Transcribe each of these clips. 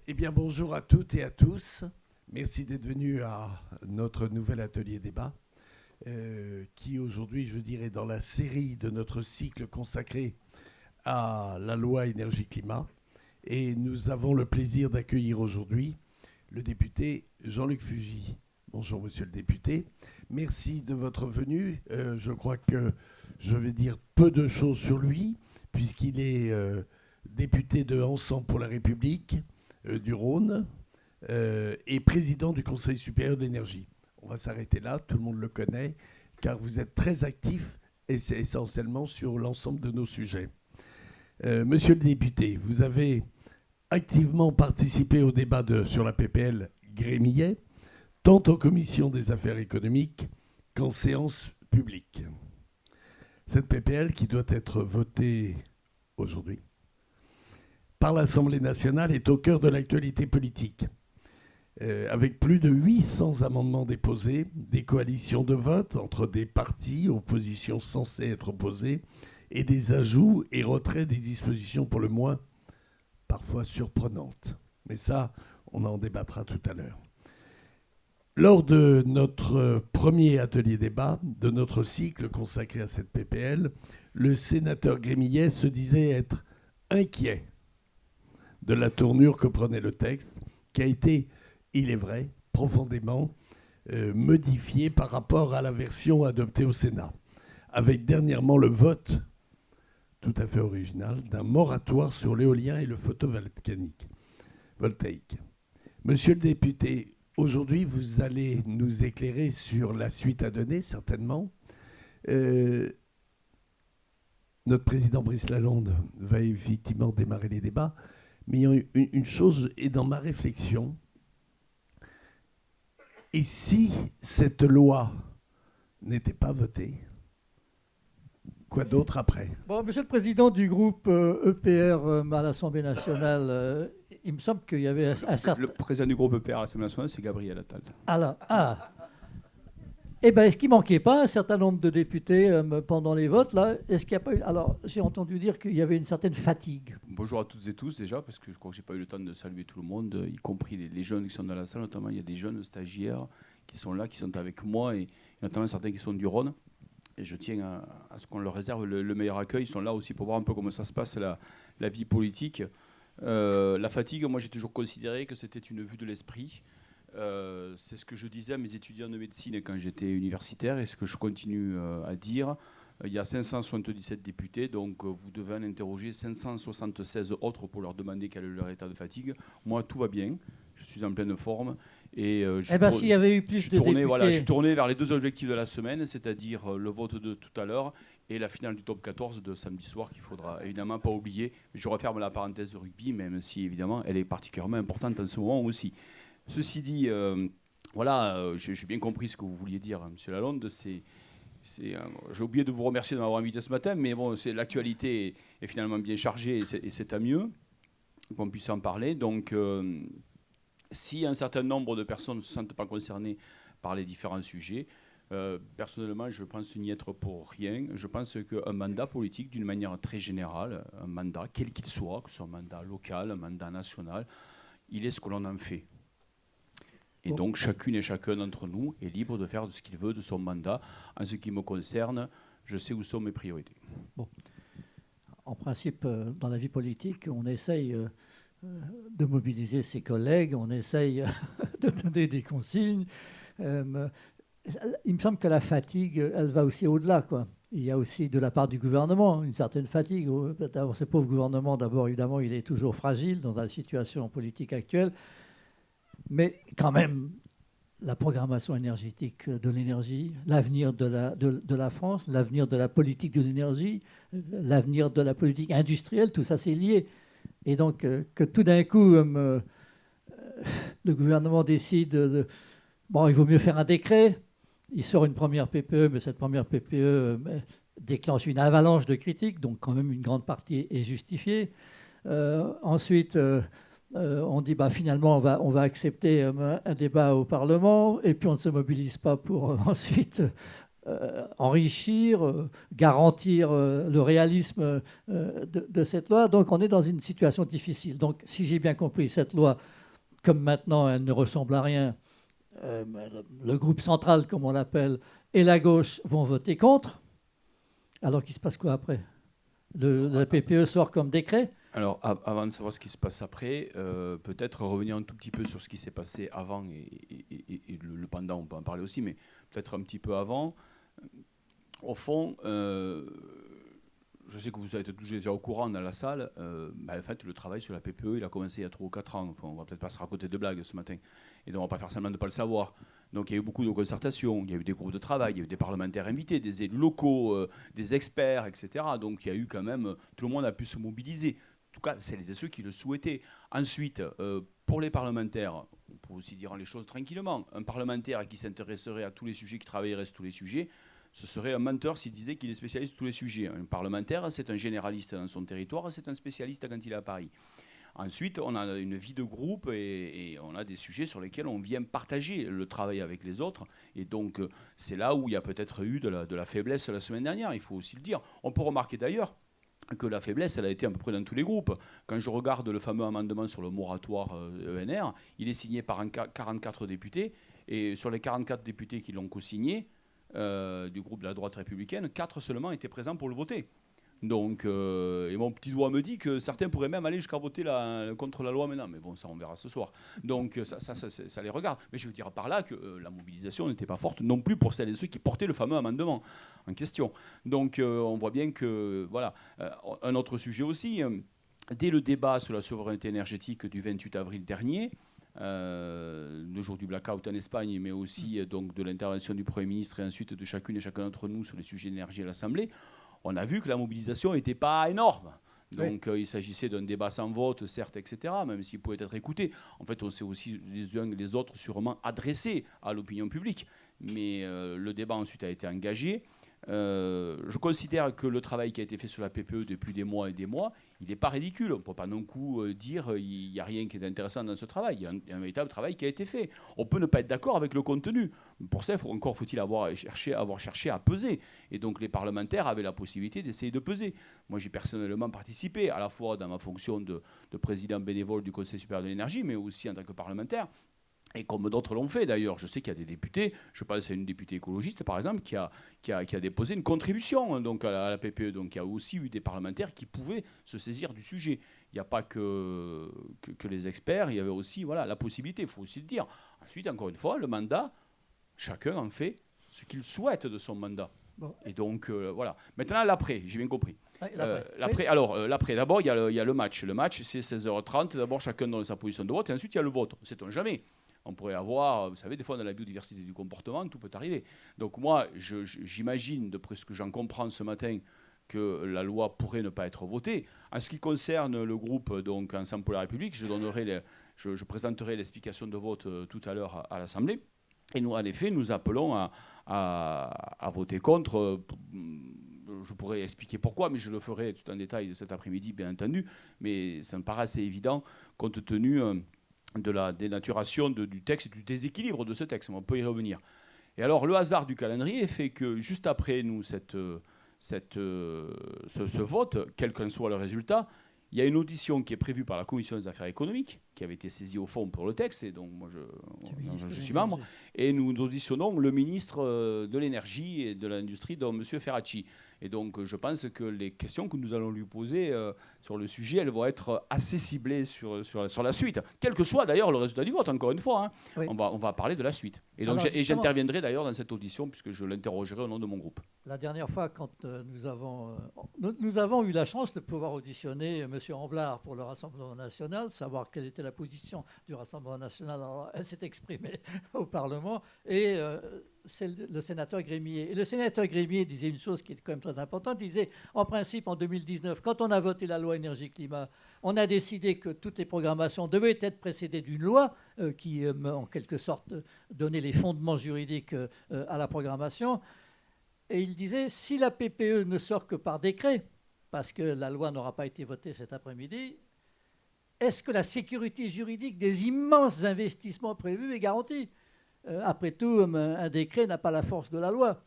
Eh bien, bonjour à toutes et à tous. Merci d'être venus à notre nouvel atelier débat, qui aujourd'hui, je dirais, dans la série de notre cycle consacré à la loi énergie-climat. Et nous avons le plaisir d'accueillir aujourd'hui le député Jean-Luc Fugit. Bonjour, monsieur le député. Merci de votre venue. Je crois que je vais dire peu de choses sur lui, puisqu'il est député de Ensemble pour la République du Rhône et président du Conseil supérieur de l'énergie. On va s'arrêter là, tout le monde le connaît, car vous êtes très actif et c'est essentiellement sur l'ensemble de nos sujets. Monsieur le député, vous avez activement participé au débat sur la PPL Grémillet, tant en commission des affaires économiques qu'en séance publique. Cette PPL qui doit être votée aujourd'hui par l'Assemblée nationale est au cœur de l'actualité politique. Avec plus de 800 amendements déposés, des coalitions de vote entre des partis, oppositions censées être opposées, et des ajouts et retraits des dispositions pour le moins parfois surprenantes. Mais ça, on en débattra tout à l'heure. Lors de notre premier atelier débat de notre cycle consacré à cette PPL, le sénateur Grémillet se disait être inquiet de la tournure que prenait le texte, qui a été, il est vrai, profondément modifié par rapport à la version adoptée au Sénat, avec dernièrement le vote tout à fait original d'un moratoire sur l'éolien et le photovoltaïque. Monsieur le député, aujourd'hui, vous allez nous éclairer sur la suite à donner, certainement. Notre président Brice Lalonde va effectivement démarrer les débats, mais une chose est dans ma réflexion. Et si cette loi n'était pas votée, quoi d'autre après ? Bon, monsieur le président du groupe EPR à l'Assemblée nationale, il me semble qu'il y avait un certain... Le président du groupe EPR à l'Assemblée nationale, c'est Gabriel Attal. Eh bien, est-ce qu'il ne manquait pas un certain nombre de députés pendant les votes là ? Est-ce qu'il n'y a pas eu... Alors, j'ai entendu dire qu'il y avait une certaine fatigue. Bonjour à toutes et tous déjà, parce que je crois que je n'ai pas eu le temps de saluer tout le monde, y compris les jeunes qui sont dans la salle. Notamment, il y a des jeunes stagiaires qui sont là, qui sont avec moi, et notamment certains qui sont du Rhône. Et je tiens à ce qu'on leur réserve le meilleur accueil. Ils sont là aussi pour voir un peu comment ça se passe, la vie politique. La fatigue, moi j'ai toujours considéré que c'était une vue de l'esprit. C'est ce que je disais à mes étudiants de médecine quand j'étais universitaire et ce que je continue à dire. Il y a 577 députés, donc vous devez en interroger 576 autres pour leur demander quel est leur état de fatigue. Moi, tout va bien, je suis en pleine forme. Et s'il y avait eu plus de députés... Voilà, je suis tourné vers les deux objectifs de la semaine, c'est-à-dire le vote de tout à l'heure et la finale du top 14 de samedi soir qu'il faudra évidemment pas oublier. Je referme la parenthèse de rugby, même si évidemment elle est particulièrement importante en ce moment aussi. Ceci dit, j'ai bien compris ce que vous vouliez dire, monsieur Lalonde. J'ai oublié de vous remercier de m'avoir invité ce matin, mais bon, l'actualité est finalement bien chargée et c'est à mieux qu'on puisse en parler. Donc, si un certain nombre de personnes ne se sentent pas concernées par les différents sujets, personnellement, je pense n'y être pour rien. Je pense qu'un mandat politique, d'une manière très générale, un mandat, quel qu'il soit, que ce soit un mandat local, un mandat national, il est ce que l'on en fait. Et donc, chacune et chacun d'entre nous est libre de faire ce qu'il veut de son mandat. En ce qui me concerne, je sais où sont mes priorités. Bon. En principe, dans la vie politique, on essaye de mobiliser ses collègues, on essaye de donner des consignes. Il me semble que la fatigue, elle va aussi au-delà, quoi. Il y a aussi de la part du gouvernement une certaine fatigue. D'abord, ce pauvre gouvernement, évidemment, il est toujours fragile dans la situation politique actuelle. Mais quand même, la programmation énergétique de l'énergie, l'avenir de la France, l'avenir de la politique de l'énergie, l'avenir de la politique industrielle, tout ça c'est lié. Et donc que tout d'un coup, le gouvernement décide, il vaut mieux faire un décret, il sort une première PPE, mais cette première PPE déclenche une avalanche de critiques, donc quand même une grande partie est justifiée. Ensuite... on dit finalement on va accepter un débat au Parlement et puis on ne se mobilise pas pour ensuite enrichir, garantir le réalisme de cette loi. Donc on est dans une situation difficile. Donc si j'ai bien compris, cette loi, comme maintenant elle ne ressemble à rien, le groupe central, comme on l'appelle, et la gauche vont voter contre. Alors qu'il se passe quoi après ? La PPE sort comme décret ? Alors, avant de savoir ce qui se passe après, peut-être revenir un tout petit peu sur ce qui s'est passé avant et le pendant, on peut en parler aussi, mais peut-être un petit peu avant. Au fond, je sais que vous êtes tous déjà au courant dans la salle, en fait, le travail sur la PPE, il a commencé il y a 3 ou 4 ans. Enfin, on ne va peut-être pas se raconter de blagues ce matin, et donc on ne va pas faire semblant de ne pas le savoir. Donc il y a eu beaucoup de concertations, il y a eu des groupes de travail, il y a eu des parlementaires invités, des élus locaux, des experts, etc. Donc il y a eu quand même, tout le monde a pu se mobiliser. En tout cas, celles et ceux qui le souhaitaient. Ensuite, pour les parlementaires, on peut aussi dire les choses tranquillement. Un parlementaire qui s'intéresserait à tous les sujets, qui travaillerait sur tous les sujets, ce serait un menteur s'il disait qu'il est spécialiste de tous les sujets. Un parlementaire, c'est un généraliste dans son territoire, c'est un spécialiste quand il est à Paris. Ensuite, on a une vie de groupe et on a des sujets sur lesquels on vient partager le travail avec les autres. Et donc, c'est là où il y a peut-être eu de la faiblesse la semaine dernière, il faut aussi le dire. On peut remarquer d'ailleurs que la faiblesse, elle a été à peu près dans tous les groupes. Quand je regarde le fameux amendement sur le moratoire ENR, il est signé par 44 députés, et sur les 44 députés qui l'ont co-signé, du groupe de la droite républicaine, 4 seulement étaient présents pour le voter. Donc, et mon petit doigt me dit que certains pourraient même aller jusqu'à voter contre la loi maintenant. Mais bon, ça, on verra ce soir. Donc, ça les regarde. Mais je veux dire par là que la mobilisation n'était pas forte non plus pour celles et ceux qui portaient le fameux amendement en question. Donc, on voit bien que, voilà. Un autre sujet aussi, dès le débat sur la souveraineté énergétique du 28 avril dernier, le jour du blackout en Espagne, mais aussi donc, de l'intervention du Premier ministre et ensuite de chacune et chacun d'entre nous sur les sujets d'énergie à l'Assemblée, on a vu que la mobilisation n'était pas énorme. Donc il s'agissait d'un débat sans vote, certes, etc., même s'il pouvait être écouté. En fait, on s'est aussi les uns et les autres sûrement adressés à l'opinion publique. Mais le débat ensuite a été engagé. Je considère que le travail qui a été fait sur la PPE depuis des mois et des mois, il n'est pas ridicule. On ne peut pas non plus dire qu'il n'y a rien qui est intéressant dans ce travail. Il y a un véritable travail qui a été fait. On peut ne pas être d'accord avec le contenu. Pour ça, encore faut-il avoir cherché à peser. Et donc les parlementaires avaient la possibilité d'essayer de peser. Moi, j'ai personnellement participé, à la fois dans ma fonction de président bénévole du Conseil supérieur de l'énergie, mais aussi en tant que parlementaire. Et comme d'autres l'ont fait d'ailleurs, je sais qu'il y a des députés, je pense à une députée écologiste par exemple, qui a déposé une contribution donc, à la PPE. Donc il y a aussi eu des parlementaires qui pouvaient se saisir du sujet. Il n'y a pas que les experts, il y avait aussi la possibilité, il faut aussi le dire. Ensuite, encore une fois, le mandat, chacun en fait ce qu'il souhaite de son mandat. Bon. Et donc voilà. Maintenant, l'après, j'ai bien compris. L'après, l'après, d'abord, il y a le match. Le match, c'est 16h30. D'abord, chacun donne sa position de vote et ensuite, il y a le vote. On ne sait-on jamais. On pourrait avoir, vous savez, des fois dans la biodiversité du comportement, tout peut arriver. Donc moi, j'imagine, d'après ce que j'en comprends ce matin, que la loi pourrait ne pas être votée. En ce qui concerne le groupe donc, Ensemble pour la République, je présenterai l'explication de vote tout à l'heure à l'Assemblée. Et nous, en effet, nous appelons à voter contre. Je pourrais expliquer pourquoi, mais je le ferai tout en détail cet après-midi, bien entendu. Mais ça me paraît assez évident, compte tenu de la dénaturation du texte et du déséquilibre de ce texte. On peut y revenir. Et alors, le hasard du calendrier fait que juste après nous, ce vote, quel qu'en soit le résultat, il y a une audition qui est prévue par la Commission des affaires économiques, qui avait été saisie au fond pour le texte, et donc moi je suis membre, et nous auditionnons le ministre de l'énergie et de l'industrie, donc M. Ferracci. Et donc je pense que les questions que nous allons lui poser sur le sujet, elles vont être assez ciblées sur la suite, quel que soit d'ailleurs le résultat du vote, encore une fois. Hein. Oui. On va parler de la suite. Et donc j'interviendrai d'ailleurs dans cette audition, puisque je l'interrogerai au nom de mon groupe. La dernière fois, quand nous avons eu la chance de pouvoir auditionner M. Amblard pour le Rassemblement national, savoir quelle était la position du Rassemblement national, alors, elle s'est exprimée au Parlement, et c'est le sénateur Grémier. Et le sénateur Grémier disait une chose qui est quand même très importante, il disait, en principe, en 2019, quand on a voté la loi énergie-climat, on a décidé que toutes les programmations devaient être précédées d'une loi qui, en quelque sorte, donnait les fondements juridiques à la programmation. Et il disait, si la PPE ne sort que par décret, parce que la loi n'aura pas été votée cet après-midi, est-ce que la sécurité juridique des immenses investissements prévus est garantie ? Après tout, un décret n'a pas la force de la loi.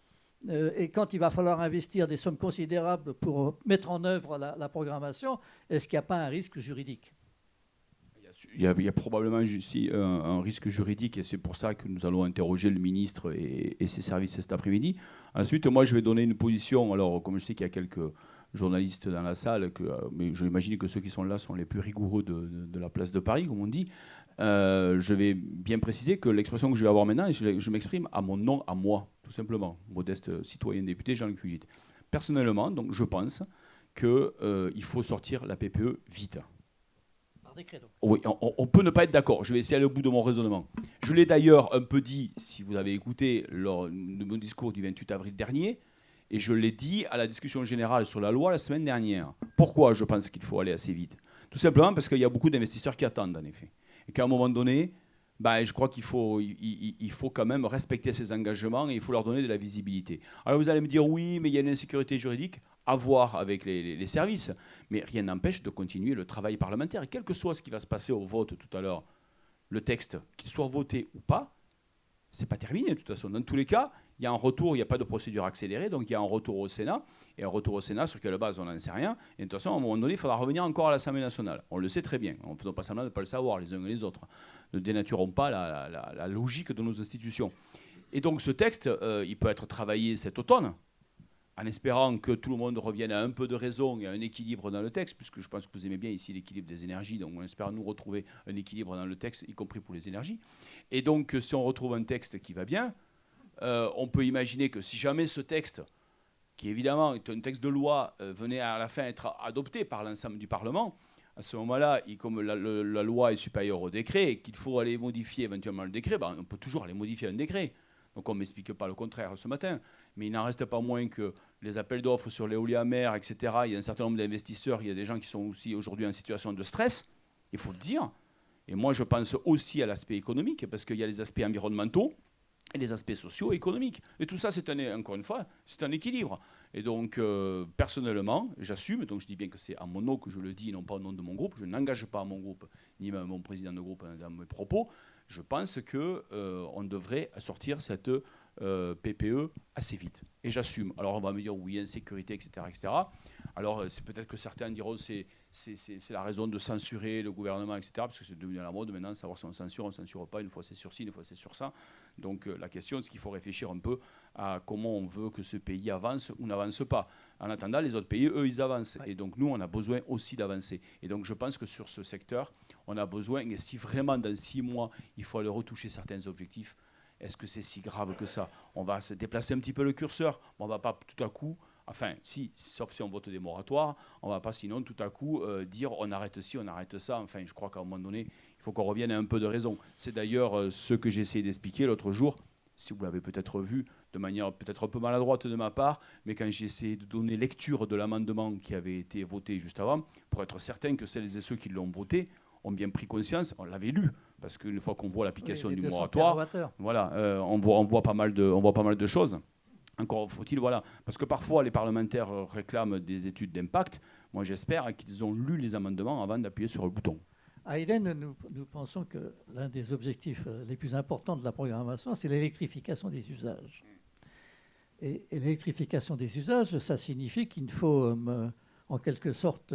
et quand il va falloir investir des sommes considérables pour mettre en œuvre la programmation, est-ce qu'il n'y a pas un risque juridique ? Il y a probablement ici un risque juridique et c'est pour ça que nous allons interroger le ministre et ses services cet après-midi. Ensuite, moi, je vais donner une position. Alors, comme je sais qu'il y a quelques journalistes dans la salle, mais je imagine que ceux qui sont là sont les plus rigoureux de la place de Paris, comme on dit. Je vais bien préciser que l'expression que je vais avoir maintenant, je m'exprime à mon nom, à moi, tout simplement, modeste citoyen député Jean-Luc Fugit. Personnellement, donc, je pense qu'il faut sortir la PPE vite. Décret, donc. Oui, on peut ne pas être d'accord. Je vais essayer d'aller au bout de mon raisonnement. Je l'ai d'ailleurs un peu dit, si vous avez écouté lors de mon discours du 28 avril dernier, et je l'ai dit à la discussion générale sur la loi la semaine dernière. Pourquoi je pense qu'il faut aller assez vite ? Tout simplement parce qu'il y a beaucoup d'investisseurs qui attendent, en effet. Et qu'à un moment donné, je crois qu'il faut quand même respecter ces engagements et il faut leur donner de la visibilité. Alors vous allez me dire, oui, mais il y a une insécurité juridique à voir avec les services. Mais rien n'empêche de continuer le travail parlementaire. Et quel que soit ce qui va se passer au vote tout à l'heure, le texte, qu'il soit voté ou pas, c'est pas terminé de toute façon. Dans tous les cas, il y a un retour, il n'y a pas de procédure accélérée, donc il y a un retour au Sénat. Et un retour au Sénat, sur quelle base, on n'en sait rien. Et de toute façon, à un moment donné, il faudra revenir encore à l'Assemblée nationale. On le sait très bien. On ne faisons pas semblant de ne pas le savoir, les uns et les autres. Ne dénaturons pas la logique de nos institutions. Et donc ce texte, il peut être travaillé cet automne, en espérant que tout le monde revienne à un peu de raison et à un équilibre dans le texte, puisque je pense que vous aimez bien ici l'équilibre des énergies, donc on espère nous retrouver un équilibre dans le texte, y compris pour les énergies. Et donc, si on retrouve un texte qui va bien, on peut imaginer que si jamais ce texte, qui évidemment est un texte de loi, venait à la fin être adopté par l'ensemble du Parlement, à ce moment-là, comme la loi est supérieure au décret et qu'il faut aller modifier éventuellement le décret, on peut toujours aller modifier un décret. Donc on ne m'explique pas le contraire ce matin. Mais il n'en reste pas moins que les appels d'offres sur l'éolien en mer, etc., il y a un certain nombre d'investisseurs, il y a des gens qui sont aussi aujourd'hui en situation de stress, il faut le dire. Et moi, je pense aussi à l'aspect économique, parce qu'il y a les aspects environnementaux et les aspects sociaux et économiques. Et tout ça, encore une fois, c'est un équilibre. Et donc, personnellement, j'assume, donc je dis bien que c'est à mon nom que je le dis, non pas au nom de mon groupe, je n'engage pas mon groupe, ni même mon président de groupe dans mes propos. Je pense qu'on devrait sortir cette PPE assez vite. Et j'assume. Alors on va me dire oui, insécurité, etc. etc. Alors c'est peut-être que certains diront c'est la raison de censurer le gouvernement, etc. Parce que c'est devenu à la mode maintenant, savoir si on censure pas. Une fois c'est sur ci, une fois c'est sur ça. Donc la question, c'est qu'il faut réfléchir un peu à comment on veut que ce pays avance ou n'avance pas. En attendant, les autres pays, eux, ils avancent. Et donc nous, on a besoin aussi d'avancer. Et donc je pense que sur ce secteur, on a besoin, et si vraiment dans 6 mois, il faut aller retoucher certains objectifs, est-ce que c'est si grave que ça ? On va se déplacer un petit peu le curseur, mais on ne va pas tout à coup, sauf si on vote des moratoires, on ne va pas sinon tout à coup dire on arrête ci, on arrête ça. Enfin, je crois qu'à un moment donné, il faut qu'on revienne à un peu de raison. C'est d'ailleurs ce que j'ai essayé d'expliquer l'autre jour, si vous l'avez peut-être vu, de manière peut-être un peu maladroite de ma part, mais quand j'ai essayé de donner lecture de l'amendement qui avait été voté juste avant, pour être certain que celles et ceux qui l'ont voté ont bien pris conscience, on l'avait lu, parce qu'une fois qu'on voit l'application du moratoire, voilà, on voit pas mal de choses. Encore faut-il, parce que parfois les parlementaires réclament des études d'impact. Moi, j'espère qu'ils ont lu les amendements avant d'appuyer sur le bouton. À Eden, nous pensons que l'un des objectifs les plus importants de la programmation, c'est l'électrification des usages. Et l'électrification des usages, ça signifie qu'il faut, en quelque sorte,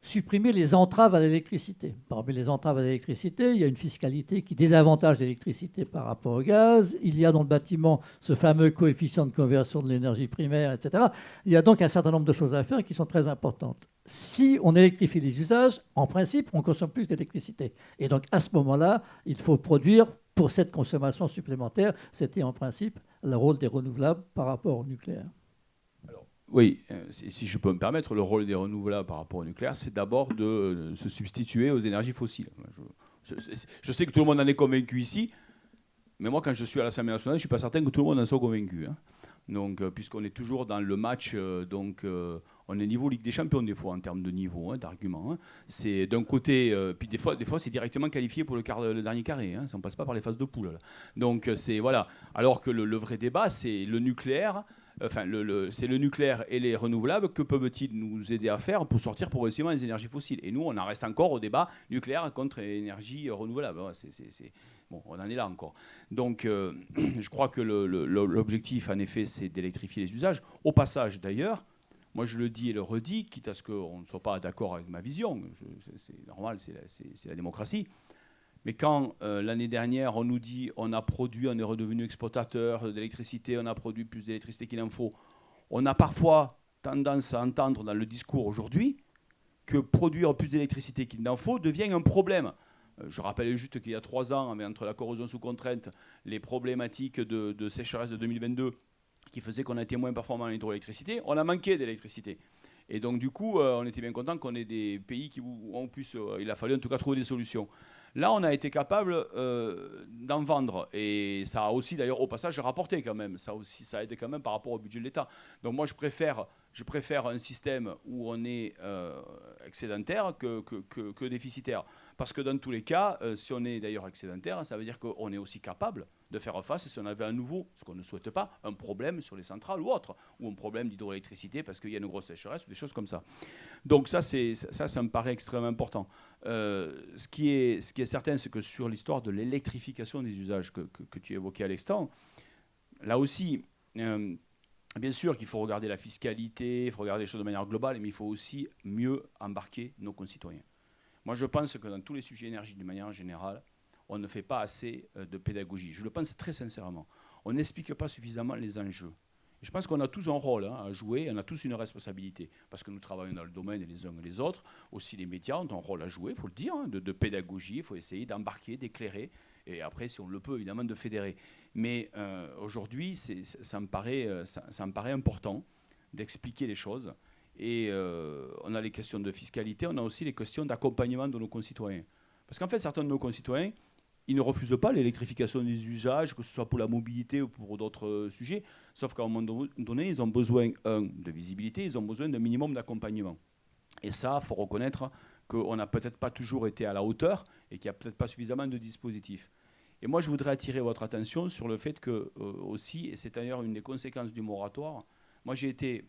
supprimer les entraves à l'électricité. Parmi les entraves à l'électricité, il y a une fiscalité qui désavantage l'électricité par rapport au gaz. Il y a dans le bâtiment ce fameux coefficient de conversion de l'énergie primaire, etc. Il y a donc un certain nombre de choses à faire qui sont très importantes. Si on électrifie les usages, en principe, on consomme plus d'électricité. Et donc, à ce moment-là, il faut produire pour cette consommation supplémentaire. C'était en principe le rôle des renouvelables par rapport au nucléaire. Oui, si je peux me permettre, le rôle des renouvelables par rapport au nucléaire, c'est d'abord de se substituer aux énergies fossiles. Je sais que tout le monde en est convaincu ici, mais moi, quand je suis à l'Assemblée nationale, je ne suis pas certain que tout le monde en soit convaincu. Donc, puisqu'on est toujours dans le match, on est niveau Ligue des Champions des fois en termes de niveau, d'argument. C'est d'un côté, puis des fois c'est directement qualifié pour le dernier carré. Ça ne passe pas par les phases de poule. Là. Donc c'est voilà. Alors que le vrai débat, c'est le nucléaire. enfin, c'est le nucléaire et les renouvelables, que peuvent-ils nous aider à faire pour sortir progressivement des énergies fossiles? Et nous, on en reste encore au débat nucléaire contre énergie renouvelable. Bon, on en est là encore. Donc, je crois que l'objectif, en effet, c'est d'électrifier les usages. Au passage, d'ailleurs, moi, je le dis et le redis, quitte à ce qu'on ne soit pas d'accord avec ma vision, c'est normal, c'est la démocratie. Mais quand l'année dernière, on nous dit on a produit, on est redevenu exploitateur d'électricité, on a produit plus d'électricité qu'il en faut, on a parfois tendance à entendre dans le discours aujourd'hui que produire plus d'électricité qu'il n'en faut devient un problème. Je rappelle juste qu'il y a 3 ans, entre la corrosion sous contrainte, les problématiques de sécheresse de 2022 qui faisaient qu'on a été moins performant en hydroélectricité, on a manqué d'électricité. Et donc du coup, on était bien content qu'on ait des pays où on puisse, il a fallu en tout cas trouver des solutions. Là, on a été capable d'en vendre. Et ça a aussi, d'ailleurs, au passage, rapporté quand même. Ça aussi, ça a aidé quand même par rapport au budget de l'État. Donc moi, je préfère un système où on est excédentaire que déficitaire. Parce que dans tous les cas, si on est d'ailleurs excédentaire, ça veut dire qu'on est aussi capable de faire face, si on avait à nouveau, ce qu'on ne souhaite pas, un problème sur les centrales ou autre, ou un problème d'hydroélectricité parce qu'il y a une grosse sécheresse ou des choses comme ça. Donc ça me paraît extrêmement important. Ce qui est certain, c'est que sur l'histoire de l'électrification des usages que tu évoquais à l'instant, là aussi, bien sûr qu'il faut regarder la fiscalité, il faut regarder les choses de manière globale, mais il faut aussi mieux embarquer nos concitoyens. Moi, je pense que dans tous les sujets énergie, de manière générale, on ne fait pas assez de pédagogie. Je le pense très sincèrement. On n'explique pas suffisamment les enjeux. Et je pense qu'on a tous un rôle à jouer, on a tous une responsabilité, parce que nous travaillons dans le domaine et les uns et les autres. Aussi les médias ont un rôle à jouer, il faut le dire, de pédagogie, il faut essayer d'embarquer, d'éclairer, et après, si on le peut, évidemment, de fédérer. Mais aujourd'hui, ça me paraît important d'expliquer les choses. Et on a les questions de fiscalité, on a aussi les questions d'accompagnement de nos concitoyens. Parce qu'en fait, certains de nos concitoyens, ils ne refusent pas l'électrification des usages, que ce soit pour la mobilité ou pour d'autres sujets, sauf qu'à un moment donné, ils ont besoin, de visibilité, ils ont besoin d'un minimum d'accompagnement. Et ça, il faut reconnaître qu'on n'a peut-être pas toujours été à la hauteur et qu'il n'y a peut-être pas suffisamment de dispositifs. Et moi, je voudrais attirer votre attention sur le fait que, aussi, et c'est d'ailleurs une des conséquences du moratoire, moi j'ai été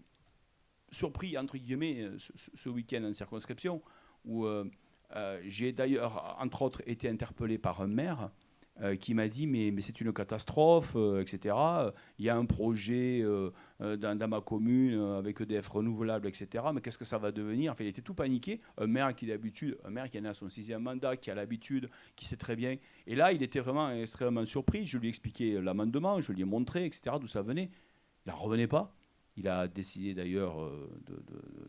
surpris, entre guillemets, ce week-end en circonscription, où j'ai d'ailleurs, entre autres, été interpellé par un maire qui m'a dit mais c'est une catastrophe, etc. Il y a un projet dans ma commune avec EDF renouvelable, etc. Mais qu'est-ce que ça va devenir? Enfin, il était tout paniqué. Un maire qui en est à son 6e mandat, qui a l'habitude, qui sait très bien. Et là, il était vraiment extrêmement surpris. Je lui ai expliqué l'amendement, je lui ai montré, etc., d'où ça venait. Il n'en revenait pas. Il a décidé d'ailleurs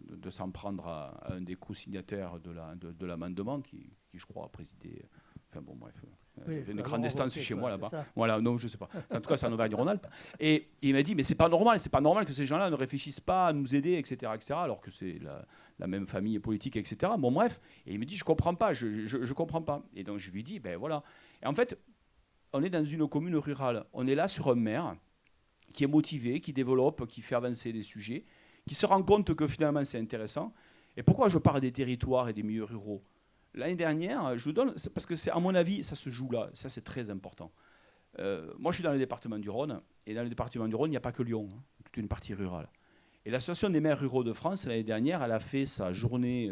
de s'en prendre à un des co-signataires de l'amendement qui, je crois, a présidé. Enfin bon, bref. Oui, une grande instance chez moi là-bas. Ça. Voilà, non, je ne sais pas. En tout cas, c'est en Auvergne-Rhône-Alpes. Et il m'a dit, mais c'est pas normal que ces gens-là ne réfléchissent pas à nous aider, etc., alors que c'est la même famille politique, etc. Bon, bref. Et il me dit, je comprends pas, je comprends pas. Et donc je lui dis, ben voilà. Et en fait, on est dans une commune rurale. On est là sur un maire qui est motivé, qui développe, qui fait avancer les sujets, qui se rend compte que finalement c'est intéressant. Et pourquoi je parle des territoires et des milieux ruraux? L'année dernière, je vous donne, parce que à mon avis, ça se joue là, ça c'est très important. Moi je suis dans le département du Rhône, et dans le département du Rhône, il n'y a pas que Lyon, toute une partie rurale. Et l'Association des maires ruraux de France, l'année dernière, elle a fait sa journée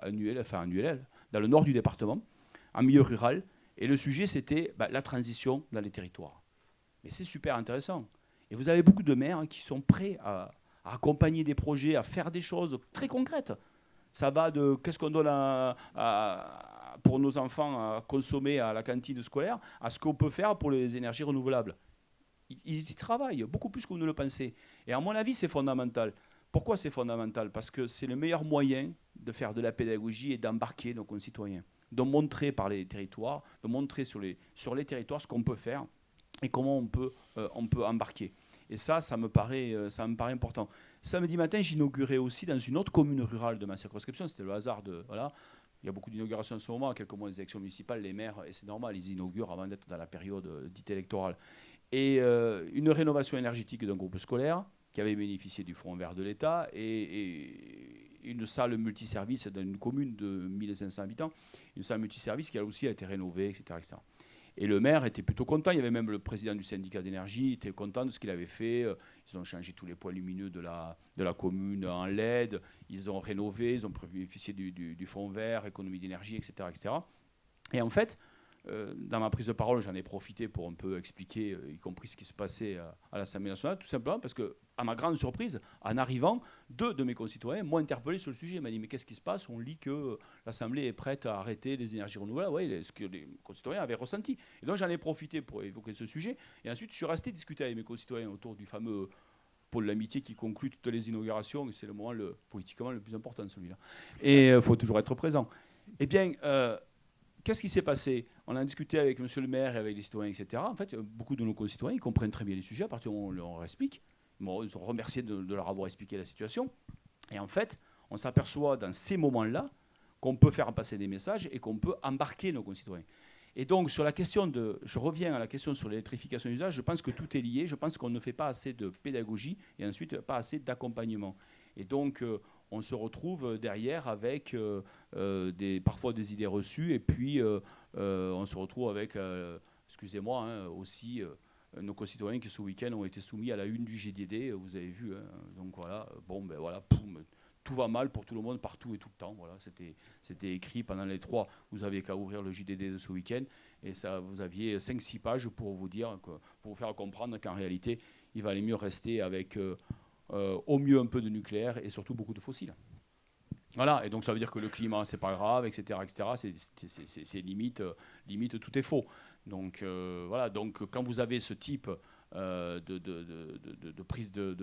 annuelle, dans le nord du département, en milieu rural, et le sujet c'était la transition dans les territoires. Mais c'est super intéressant. Et vous avez beaucoup de maires qui sont prêts à accompagner des projets, à faire des choses très concrètes. Ça va de qu'est-ce qu'on donne pour nos enfants à consommer à la cantine scolaire, à ce qu'on peut faire pour les énergies renouvelables. Ils y travaillent beaucoup plus que vous ne le pensez. Et à mon avis, c'est fondamental. Pourquoi c'est fondamental? Parce que c'est le meilleur moyen de faire de la pédagogie et d'embarquer nos concitoyens, de montrer par les territoires, de montrer sur les territoires ce qu'on peut faire et comment on peut embarquer. Et ça me paraît important. Samedi matin, j'inaugurais aussi dans une autre commune rurale de ma circonscription. C'était le hasard voilà. Il y a beaucoup d'inaugurations en ce moment, à quelques mois des élections municipales, les maires, et c'est normal, ils inaugurent avant d'être dans la période dite électorale. Et une rénovation énergétique d'un groupe scolaire qui avait bénéficié du Fonds vert de l'État et une salle multiservice dans une commune de 1500 habitants, une salle multiservice qui a aussi été rénovée, etc., etc. Et le maire était plutôt content. Il y avait même le président du syndicat d'énergie, il était content de ce qu'il avait fait. Ils ont changé tous les points lumineux de la commune en LED. Ils ont rénové, ils ont bénéficié du fonds vert, économie d'énergie, etc., etc. Et en fait, dans ma prise de parole, j'en ai profité pour un peu expliquer, y compris ce qui se passait à l'Assemblée nationale, tout simplement parce que, à ma grande surprise, en arrivant, 2 de mes concitoyens m'ont interpellé sur le sujet. Ils m'ont dit « Mais qu'est-ce qui se passe ? On lit que l'Assemblée est prête à arrêter les énergies renouvelables. » Oui, ce que les concitoyens avaient ressenti. Et donc, j'en ai profité pour évoquer ce sujet. Et ensuite, je suis resté discuter avec mes concitoyens autour du fameux pôle d'amitié qui conclut toutes les inaugurations. Et c'est le moment politiquement le plus important, celui-là. Et il faut toujours être présent. Eh bien... qu'est-ce qui s'est passé ? On a discuté avec monsieur le maire et avec les citoyens, etc. En fait, beaucoup de nos concitoyens, ils comprennent très bien les sujets à partir du moment où on leur explique. Bon, ils sont remerciés de leur avoir expliqué la situation. Et en fait, on s'aperçoit dans ces moments-là qu'on peut faire passer des messages et qu'on peut embarquer nos concitoyens. Et donc, sur la question je reviens à la question sur l'électrification d'usage, je pense que tout est lié. Je pense qu'on ne fait pas assez de pédagogie et ensuite pas assez d'accompagnement. Et donc, on se retrouve derrière avec parfois des idées reçues et puis on se retrouve avec, excusez-moi, aussi nos concitoyens qui ce week-end ont été soumis à la une du GDD, vous avez vu. Donc voilà, ben voilà, tout va mal pour tout le monde, partout et tout le temps. Voilà, c'était écrit pendant les 3. Vous n'aviez qu'à ouvrir le JDD de ce week-end et ça, vous aviez 5-6 pages pour vous dire, pour vous faire comprendre qu'en réalité, il valait mieux rester avec au mieux un peu de nucléaire et surtout beaucoup de fossiles. Voilà, et donc ça veut dire que le climat, c'est pas grave, etc., etc. C'est limite, tout est faux. Donc voilà, donc quand vous avez ce type de prise de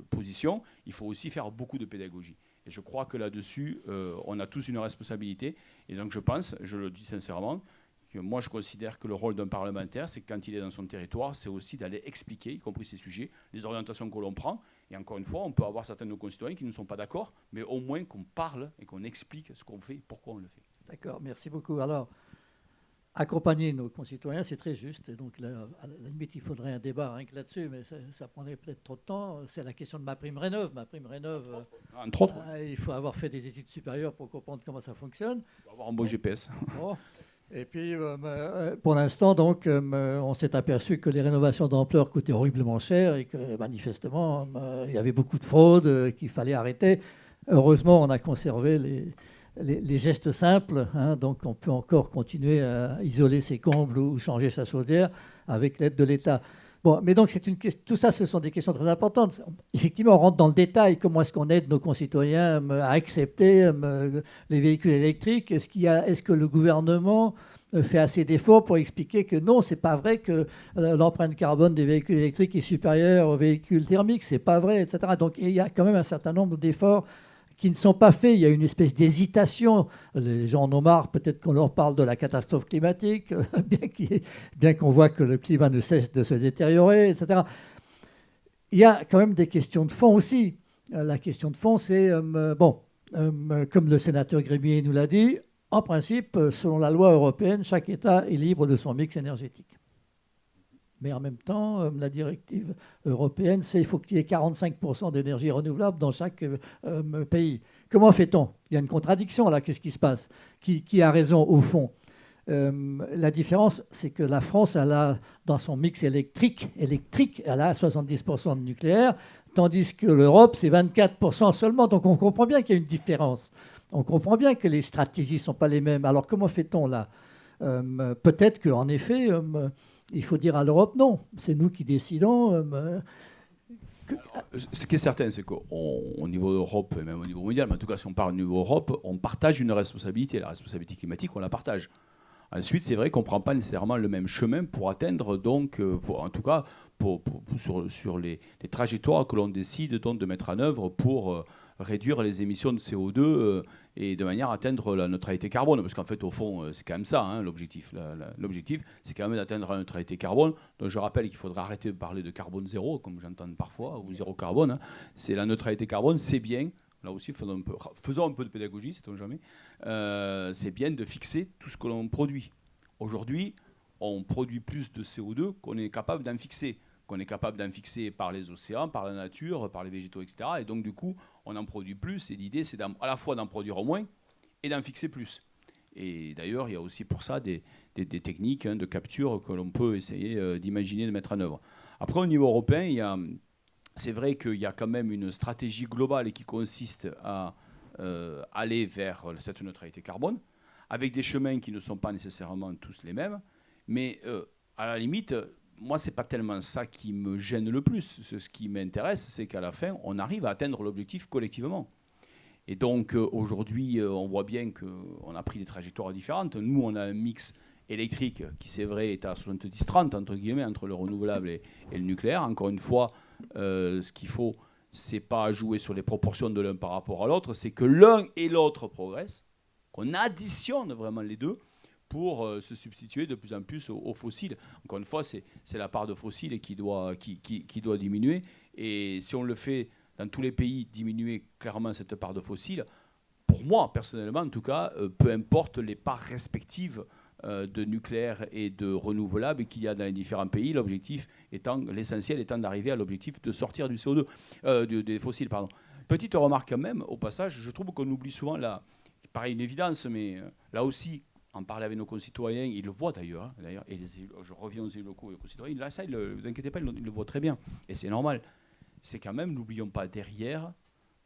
position, il faut aussi faire beaucoup de pédagogie. Et je crois que là-dessus, on a tous une responsabilité. Et donc je pense, je le dis sincèrement, que moi je considère que le rôle d'un parlementaire, c'est que quand il est dans son territoire, c'est aussi d'aller expliquer, y compris ces sujets, les orientations que l'on prend. Et encore une fois, on peut avoir certains de nos concitoyens qui ne sont pas d'accord, mais au moins qu'on parle et qu'on explique ce qu'on fait, pourquoi on le fait. D'accord, merci beaucoup. Alors, accompagner nos concitoyens, c'est très juste. Et donc, là, à la limite, il faudrait un débat rien que là-dessus, mais ça prendrait peut-être trop de temps. C'est la question de MaPrimeRénov'. MaPrimeRénov', entre autres, il faut avoir fait des études supérieures pour comprendre comment ça fonctionne. Il faut avoir un beau GPS. Bon. Et puis, pour l'instant, donc, on s'est aperçu que les rénovations d'ampleur coûtaient horriblement cher et que, manifestement, il y avait beaucoup de fraude qu'il fallait arrêter. Heureusement, on a conservé les gestes simples, hein, donc on peut encore continuer à isoler ses combles ou changer sa chaudière avec l'aide de l'État. Bon, mais donc tout ça, ce sont des questions très importantes. Effectivement, on rentre dans le détail. Comment est-ce qu'on aide nos concitoyens à accepter les véhicules électriques ? Est-ce que le gouvernement fait assez d'efforts pour expliquer que non, c'est pas vrai que l'empreinte carbone des véhicules électriques est supérieure aux véhicules thermiques, c'est pas vrai, etc. Donc il y a quand même un certain nombre d'efforts qui ne sont pas faits. Il y a une espèce d'hésitation. Les gens en ont marre, peut-être qu'on leur parle de la catastrophe climatique, bien qu'on voit que le climat ne cesse de se détériorer, etc. Il y a quand même des questions de fond aussi. La question de fond, c'est, comme le sénateur Grémier nous l'a dit, en principe, selon la loi européenne, chaque État est libre de son mix énergétique. Mais en même temps, la directive européenne, c'est qu'il faut qu'il y ait 45% d'énergie renouvelable dans chaque pays. Comment fait-on ? Il y a une contradiction là, qu'est-ce qui se passe ? Qui a raison au fond ? La différence, c'est que la France, elle a, dans son mix électrique, elle a 70% de nucléaire, tandis que l'Europe, c'est 24% seulement. Donc on comprend bien qu'il y a une différence. On comprend bien que les stratégies ne sont pas les mêmes. Alors comment fait-on là ? Peut-être qu'en effet... il faut dire à l'Europe, non, c'est nous qui décidons. Alors, ce qui est certain, c'est qu'au niveau Europe, et même au niveau mondial, mais en tout cas, si on parle au niveau Europe, on partage une responsabilité. La responsabilité climatique, on la partage. Ensuite, c'est vrai qu'on ne prend pas nécessairement le même chemin pour atteindre, donc, en tout cas, sur les trajectoires que l'on décide donc, de mettre en œuvre pour réduire les émissions de CO2 et de manière à atteindre la neutralité carbone. Parce qu'en fait, au fond, c'est quand même ça, hein, l'objectif. L'objectif, c'est quand même d'atteindre la neutralité carbone. Donc je rappelle qu'il faudra arrêter de parler de carbone zéro, comme j'entends parfois, ou zéro carbone. Hein. C'est la neutralité carbone, c'est bien. Là aussi, faisons un peu de pédagogie, sait-on jamais. C'est bien de fixer tout ce que l'on produit. Aujourd'hui, on produit plus de CO2 qu'on est capable d'en fixer. Qu'on est capable d'en fixer par les océans, par la nature, par les végétaux, etc. Et donc, du coup, on en produit plus. Et l'idée, c'est à la fois d'en produire moins et d'en fixer plus. Et d'ailleurs, il y a aussi pour ça des techniques de capture que l'on peut essayer d'imaginer de mettre en œuvre. Après, au niveau européen, c'est vrai qu'il y a quand même une stratégie globale qui consiste à aller vers cette neutralité carbone, avec des chemins qui ne sont pas nécessairement tous les mêmes. Mais à la limite, moi, ce n'est pas tellement ça qui me gêne le plus. Ce qui m'intéresse, c'est qu'à la fin, on arrive à atteindre l'objectif collectivement. Et donc, aujourd'hui, on voit bien qu'on a pris des trajectoires différentes. Nous, on a un mix électrique qui, c'est vrai, est à 70-30, entre guillemets, entre le renouvelable et le nucléaire. Encore une fois, ce qu'il faut, c'est pas jouer sur les proportions de l'un par rapport à l'autre, c'est que l'un et l'autre progressent, qu'on additionne vraiment les deux pour se substituer de plus en plus aux fossiles. Encore une fois, c'est la part de fossiles qui doit diminuer. Et si on le fait dans tous les pays, diminuer clairement cette part de fossiles, pour moi, personnellement, en tout cas, peu importe les parts respectives de nucléaire et de renouvelable qu'il y a dans les différents pays, l'essentiel étant d'arriver à l'objectif de sortir du CO2, des fossiles. Pardon. Petite remarque quand même, au passage, je trouve qu'on oublie souvent, pareil, une évidence, mais là aussi, en parler avec nos concitoyens, ils le voient d'ailleurs, et je reviens aux élus locaux et aux concitoyens, là, ça, ne vous inquiétez pas, ils le voient très bien, et c'est normal. C'est quand même, n'oublions pas derrière,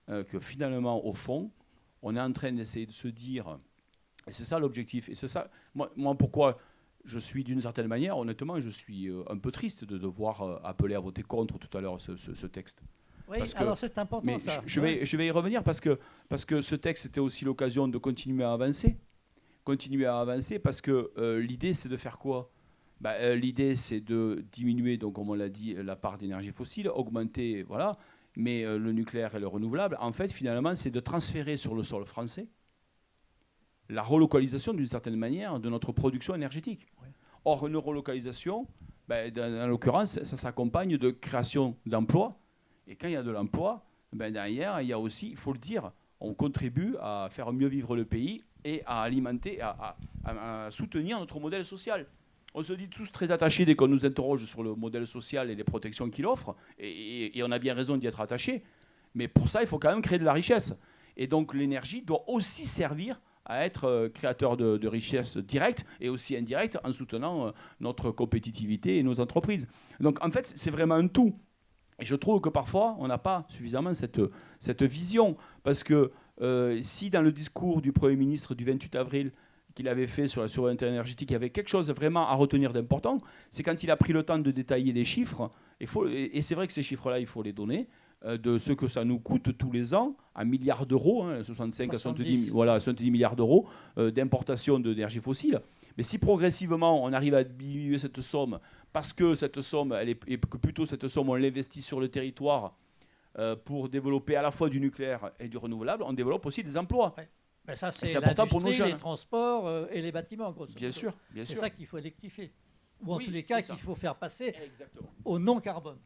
que finalement, au fond, on est en train d'essayer de se dire, et c'est ça l'objectif, et c'est ça, moi pourquoi je suis d'une certaine manière, honnêtement, je suis un peu triste de devoir appeler à voter contre tout à l'heure ce texte. Oui, alors c'est important mais ça. Je vais y revenir parce que ce texte était aussi l'occasion de continuer à avancer parce que l'idée c'est de faire quoi ? L'idée c'est de diminuer, donc comme on l'a dit, la part d'énergie fossile, augmenter, voilà, mais le nucléaire et le renouvelable, en fait finalement c'est de transférer sur le sol français la relocalisation d'une certaine manière de notre production énergétique. Oui. Or une relocalisation, dans l'occurrence, ça s'accompagne de création d'emplois. Et quand il y a de l'emploi, derrière, il y a aussi, il faut le dire, on contribue à faire mieux vivre le pays et à alimenter, à soutenir notre modèle social. On se dit tous très attachés dès qu'on nous interroge sur le modèle social et les protections qu'il offre, et on a bien raison d'y être attaché. Mais pour ça, il faut quand même créer de la richesse. Et donc l'énergie doit aussi servir à être créateur de richesses directes et aussi indirectes en soutenant notre compétitivité et nos entreprises. Donc en fait, c'est vraiment un tout. Et je trouve que parfois, on n'a pas suffisamment cette vision. Parce que si dans le discours du Premier ministre du 28 avril qu'il avait fait sur la souveraineté énergétique, il y avait quelque chose vraiment à retenir d'important, c'est quand il a pris le temps de détailler les chiffres, et c'est vrai que ces chiffres-là, il faut les donner, de ce que ça nous coûte tous les ans, à milliards d'euros, 65 à 70 milliards d'euros d'importation d'énergie fossile. Mais si progressivement on arrive à diminuer cette somme, parce que cette somme, cette somme on l'investit sur le territoire pour développer à la fois du nucléaire et du renouvelable, on développe aussi des emplois. Ouais. Ça, c'est important pour nos jeunes. Les transports et les bâtiments. Bien sûr. C'est ça qu'il faut électrifier. Ou en tous les cas qu'il faut faire passer au non-carbone.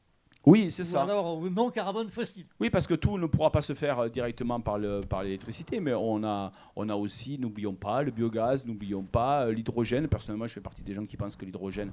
Oui, c'est ça. Ou alors au non-carbone fossile. Oui, parce que tout ne pourra pas se faire directement par l'électricité, mais on a aussi, n'oublions pas, le biogaz, n'oublions pas l'hydrogène. Personnellement, je fais partie des gens qui pensent que l'hydrogène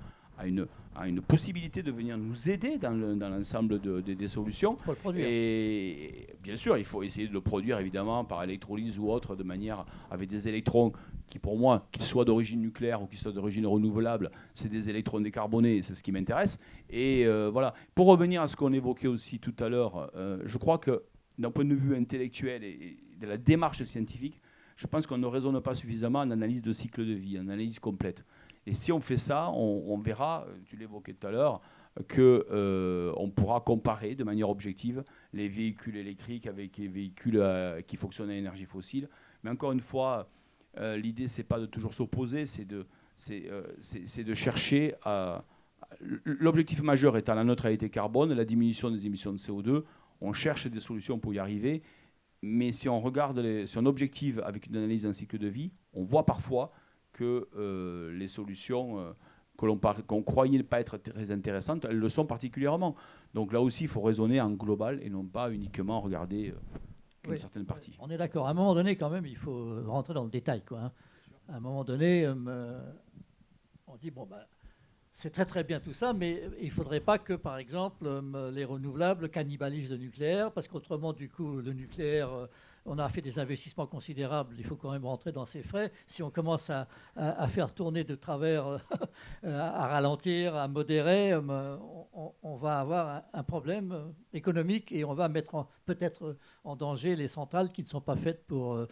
a une possibilité de venir nous aider dans l'ensemble des solutions. Il faut le produire. Et bien sûr, il faut essayer de le produire, évidemment, par électrolyse ou autre, de manière avec des électrons qui, pour moi, qu'ils soient d'origine nucléaire ou qu'ils soient d'origine renouvelable, c'est des électrons décarbonés, c'est ce qui m'intéresse. Et voilà. Pour revenir à ce qu'on évoquait aussi tout à l'heure, je crois que d'un point de vue intellectuel et de la démarche scientifique, je pense qu'on ne raisonne pas suffisamment en analyse de cycle de vie, en analyse complète. Et si on fait ça, on verra, tu l'évoquais tout à l'heure, qu'on pourra comparer de manière objective les véhicules électriques avec les véhicules qui fonctionnent à l'énergie fossile. Mais encore une fois, l'idée, ce n'est pas de toujours s'opposer, c'est de chercher à... L'objectif majeur étant la neutralité carbone, la diminution des émissions de CO2. On cherche des solutions pour y arriver. Mais si on regarde, si on objective avec une analyse d'un cycle de vie, on voit parfois que les solutions qu'on croyait ne pas être très intéressantes, elles le sont particulièrement. Donc là aussi, il faut raisonner en global et non pas uniquement regarder une certaine partie. On est d'accord. À un moment donné, quand même, il faut rentrer dans le détail, quoi, hein. À un moment donné, on dit, c'est très très bien tout ça, mais il ne faudrait pas que, par exemple, les renouvelables cannibalisent le nucléaire, parce qu'autrement, du coup, le nucléaire on a fait des investissements considérables, il faut quand même rentrer dans ces frais. Si on commence à faire tourner de travers, à ralentir, à modérer, on va avoir un problème économique et on va mettre peut-être en danger les centrales qui ne sont pas faites pour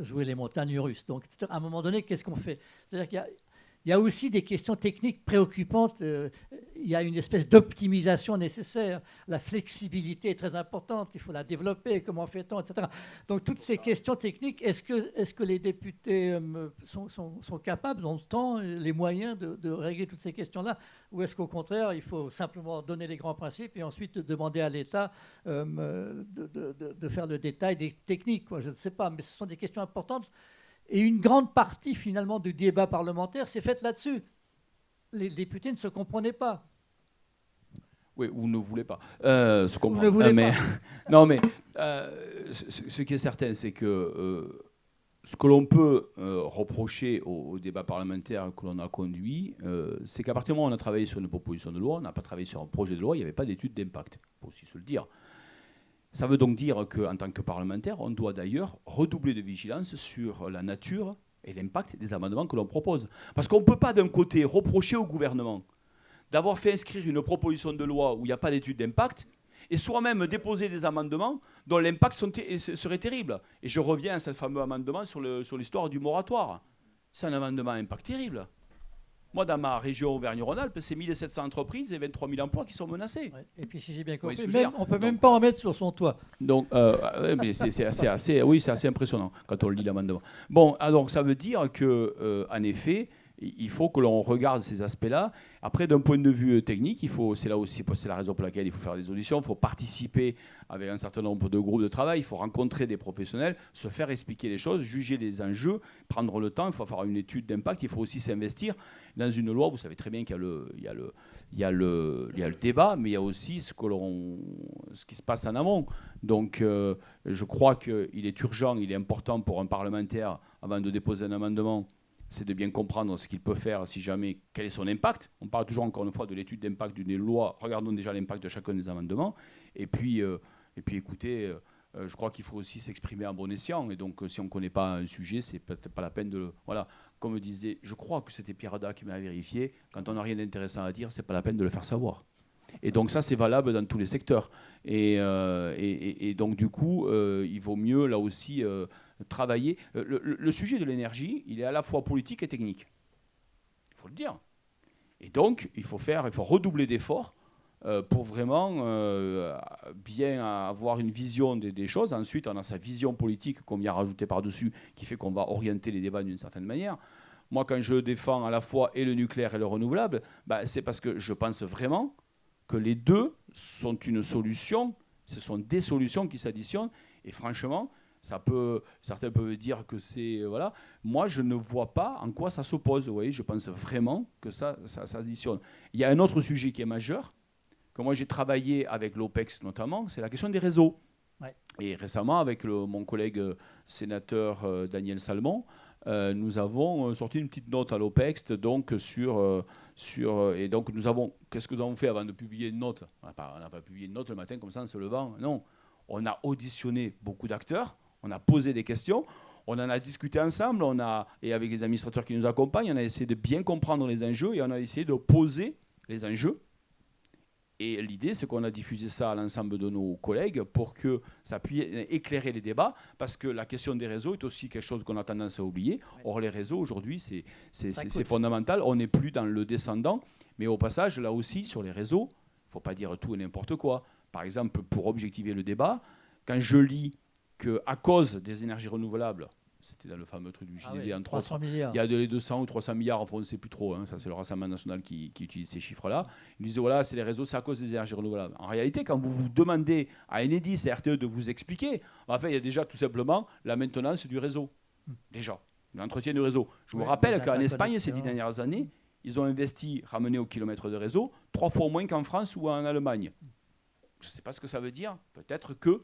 jouer les montagnes russes. Donc à un moment donné, qu'est-ce qu'on fait? C'est-à-dire qu'il y a aussi des questions techniques préoccupantes. Il y a une espèce d'optimisation nécessaire. La flexibilité est très importante. Il faut la développer. Comment fait-on, etc. Donc, toutes ces questions techniques, est-ce que les députés sont capables, ont le temps, les moyens de régler toutes ces questions-là? Ou est-ce qu'au contraire, il faut simplement donner les grands principes et ensuite demander à l'État de faire le détail des techniques, quoi. Je ne sais pas, mais ce sont des questions importantes. Et une grande partie, finalement, du débat parlementaire s'est faite là-dessus. Les députés ne se comprenaient pas. Oui, ou ne voulaient pas. Ou ne voulaient pas. Non, mais ce qui est certain, c'est que ce que l'on peut reprocher au débat parlementaire que l'on a conduit, c'est qu'à partir du moment où on a travaillé sur une proposition de loi, on n'a pas travaillé sur un projet de loi, il n'y avait pas d'étude d'impact. Il faut aussi se le dire. Ça veut donc dire qu'en tant que parlementaire, on doit d'ailleurs redoubler de vigilance sur la nature et l'impact des amendements que l'on propose. Parce qu'on ne peut pas d'un côté reprocher au gouvernement d'avoir fait inscrire une proposition de loi où il n'y a pas d'étude d'impact et soi-même déposer des amendements dont l'impact serait terrible. Et je reviens à ce fameux amendement sur l'histoire du moratoire. C'est un amendement à impact terrible. Moi, dans ma région Auvergne-Rhône-Alpes, c'est 1700 entreprises et 23 000 emplois qui sont menacés. Ouais. Et puis, si j'ai bien compris, oui, on ne peut même pas en mettre sur son toit. Donc, mais c'est assez impressionnant quand on lit l'amendement. Bon, alors ça veut dire qu'en effet, il faut que l'on regarde ces aspects-là. Après, d'un point de vue technique, c'est la raison pour laquelle il faut faire des auditions, il faut participer avec un certain nombre de groupes de travail, il faut rencontrer des professionnels, se faire expliquer les choses, juger les enjeux, prendre le temps, il faut faire une étude d'impact, il faut aussi s'investir dans une loi. Vous savez très bien qu'il y a le débat, mais il y a aussi ce qui se passe en amont. Donc, je crois qu'il est urgent, il est important pour un parlementaire, avant de déposer un amendement, c'est de bien comprendre ce qu'il peut faire si jamais, quel est son impact. On parle toujours encore une fois de l'étude d'impact d'une loi. Regardons déjà l'impact de chacun des amendements. Et puis écoutez, je crois qu'il faut aussi s'exprimer en bon escient. Et donc, si on ne connaît pas un sujet, c'est peut-être pas la peine de... Voilà, comme disait, je crois que c'était Pierre Ada qui m'a vérifié, quand on n'a rien d'intéressant à dire, c'est pas la peine de le faire savoir. Et donc ça, c'est valable dans tous les secteurs. Et donc, du coup, il vaut mieux, là aussi... travailler. Le sujet de l'énergie, il est à la fois politique et technique. Il faut le dire. Et donc, il faut redoubler d'efforts pour vraiment bien avoir une vision des choses. Ensuite, on a sa vision politique qu'on vient rajouter par-dessus, qui fait qu'on va orienter les débats d'une certaine manière. Moi, quand je défends à la fois et le nucléaire et le renouvelable, c'est parce que je pense vraiment que les deux sont une solution. Ce sont des solutions qui s'additionnent. Et franchement, certains peuvent dire que c'est... Voilà. Moi, je ne vois pas en quoi ça s'oppose. Vous voyez, je pense vraiment que ça s'additionne. Il y a un autre sujet qui est majeur, que moi j'ai travaillé avec l'OPEX notamment, c'est la question des réseaux. Ouais. Et récemment, avec mon collègue sénateur Daniel Salmon, nous avons sorti une petite note à l'OPEX donc et donc qu'est-ce que nous avons fait avant de publier une note? On n'a pas publié une note le matin comme ça en se levant. Non, on a auditionné beaucoup d'acteurs. On a posé des questions, on en a discuté ensemble, et avec les administrateurs qui nous accompagnent, on a essayé de bien comprendre les enjeux et on a essayé de poser les enjeux. Et l'idée, c'est qu'on a diffusé ça à l'ensemble de nos collègues pour que ça puisse éclairer les débats, parce que la question des réseaux est aussi quelque chose qu'on a tendance à oublier. Or, les réseaux, aujourd'hui, c'est fondamental. On n'est plus dans le descendant, mais au passage, là aussi, sur les réseaux, il ne faut pas dire tout et n'importe quoi. Par exemple, pour objectiver le débat, quand je lis qu'à cause des énergies renouvelables, c'était dans le fameux truc du JDD, entre autres, il y a de 200 ou 300 milliards, enfin on ne sait plus trop, ça c'est le Rassemblement national qui utilise ces chiffres-là. Ils disaient voilà, c'est les réseaux, c'est à cause des énergies renouvelables. En réalité, quand vous demandez à Enedis et RTE de vous expliquer, il y a déjà tout simplement la maintenance du réseau. Déjà, l'entretien du réseau. Je vous rappelle qu'en Espagne, ces 10 dernières années, ils ont investi, ramené au kilomètre de réseau, 3 fois moins qu'en France ou en Allemagne. Je ne sais pas ce que ça veut dire. Peut-être que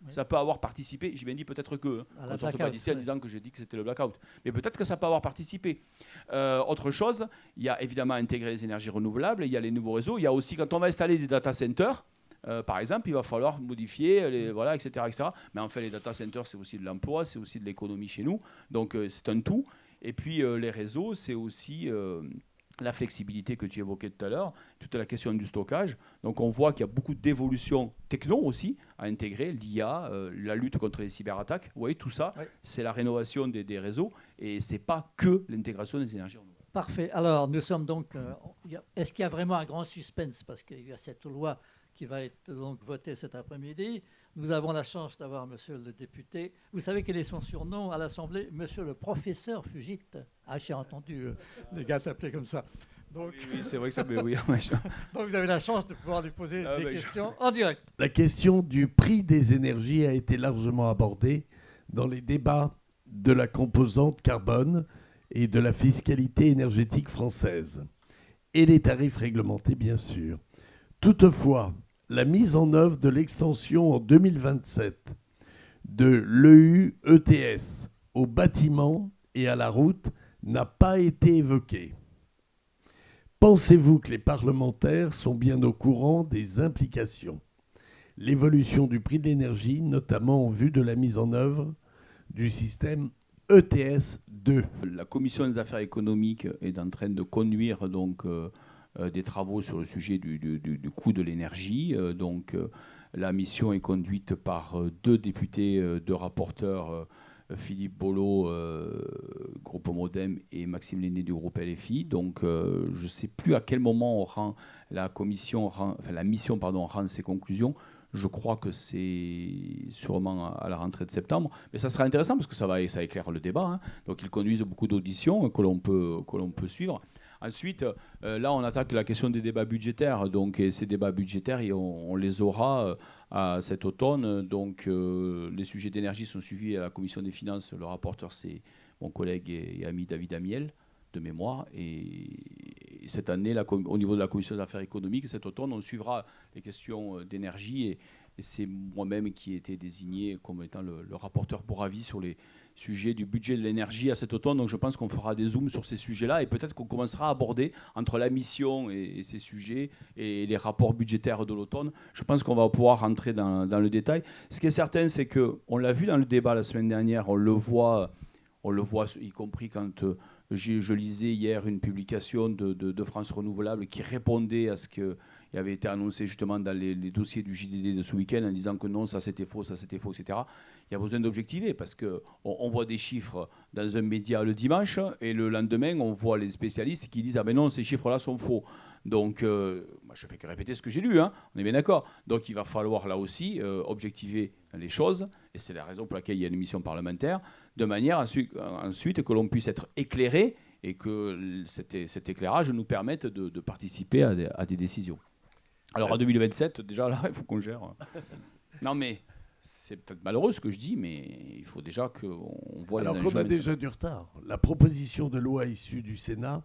oui. Ça peut avoir participé. J'ai bien dit peut-être que. On ne sort pas d'ici en disant que j'ai dit que c'était le blackout. Mais peut-être que ça peut avoir participé. Autre chose, il y a évidemment intégrer les énergies renouvelables, il y a les nouveaux réseaux. Il y a aussi, quand on va installer des data centers, par exemple, il va falloir modifier, voilà, etc. Mais en fait, les data centers, c'est aussi de l'emploi, c'est aussi de l'économie chez nous. Donc, c'est un tout. Et puis, les réseaux, c'est aussi la flexibilité que tu évoquais tout à l'heure, toute la question du stockage. Donc, on voit qu'il y a beaucoup d'évolutions techno aussi à intégrer, l'IA, la lutte contre les cyberattaques. Vous voyez, tout ça, c'est la rénovation des réseaux et ce n'est pas que l'intégration des énergies renouvelables. Parfait. Alors, nous sommes donc... est-ce qu'il y a vraiment un grand suspense? Parce qu'il y a cette loi qui va être donc votée cet après-midi. Nous avons la chance d'avoir monsieur le député. Vous savez quel est son surnom à l'Assemblée? Monsieur le professeur Fugite. Ah, j'ai entendu les gars s'appeler comme ça. Donc, oui, c'est vrai que ça peut... Oui. donc, vous avez la chance de pouvoir lui poser des questions en direct. La question du prix des énergies a été largement abordée dans les débats de la composante carbone et de la fiscalité énergétique française, et les tarifs réglementés, bien sûr. Toutefois, la mise en œuvre de l'extension en 2027 de l'EU-ETS au bâtiment et à la route n'a pas été évoquée. Pensez-vous que les parlementaires sont bien au courant des implications? L'évolution du prix de l'énergie, notamment en vue de la mise en œuvre du système ETS 2. La Commission des affaires économiques est en train de conduire donc, des travaux sur le sujet du coût de l'énergie. La mission est conduite par 2 députés, 2 rapporteurs, Philippe Bollot, groupe Modem, et Maxime Lenné du groupe LFI. Donc, je ne sais plus à quel moment la mission rend ses conclusions. Je crois que c'est sûrement à la rentrée de septembre. Mais ça sera intéressant parce que ça éclaire le débat. Hein. Donc, ils conduisent beaucoup d'auditions que l'on peut suivre. Ensuite, là, on attaque la question des débats budgétaires. Donc, et ces débats budgétaires, on les aura cet automne. Donc, les sujets d'énergie sont suivis à la Commission des finances. Le rapporteur, c'est mon collègue et ami David Amiel, de mémoire. Et cette année, au niveau de la Commission des affaires économiques, cet automne, on suivra les questions d'énergie. Et c'est moi-même qui ai été désigné comme étant le rapporteur pour avis sur les sujets du budget de l'énergie à cet automne. Donc je pense qu'on fera des zooms sur ces sujets-là et peut-être qu'on commencera à aborder entre la mission et ces sujets et les rapports budgétaires de l'automne. Je pense qu'on va pouvoir rentrer dans le détail. Ce qui est certain, c'est qu'on l'a vu dans le débat la semaine dernière, on le voit y compris quand je lisais hier une publication de France Renouvelable qui répondait à ce que il avait été annoncé justement dans les dossiers du JDD de ce week-end en disant que non, ça c'était faux, etc. Il y a besoin d'objectiver parce qu'on voit des chiffres dans un média le dimanche et le lendemain, on voit les spécialistes qui disent « Ah ben non, ces chiffres-là sont faux ». Donc, moi, je ne fais que répéter ce que j'ai lu, hein, on est bien d'accord. Donc, il va falloir là aussi objectiver les choses, et c'est la raison pour laquelle il y a une mission parlementaire, de manière ensuite que l'on puisse être éclairé et que cet éclairage nous permette de participer à des décisions. Alors, en 2027, déjà, là, il faut qu'on gère. Non, mais c'est peut-être malheureux ce que je dis, mais il faut déjà qu'on voit les enjeux. Alors qu'on a déjà du retard. La proposition de loi issue du Sénat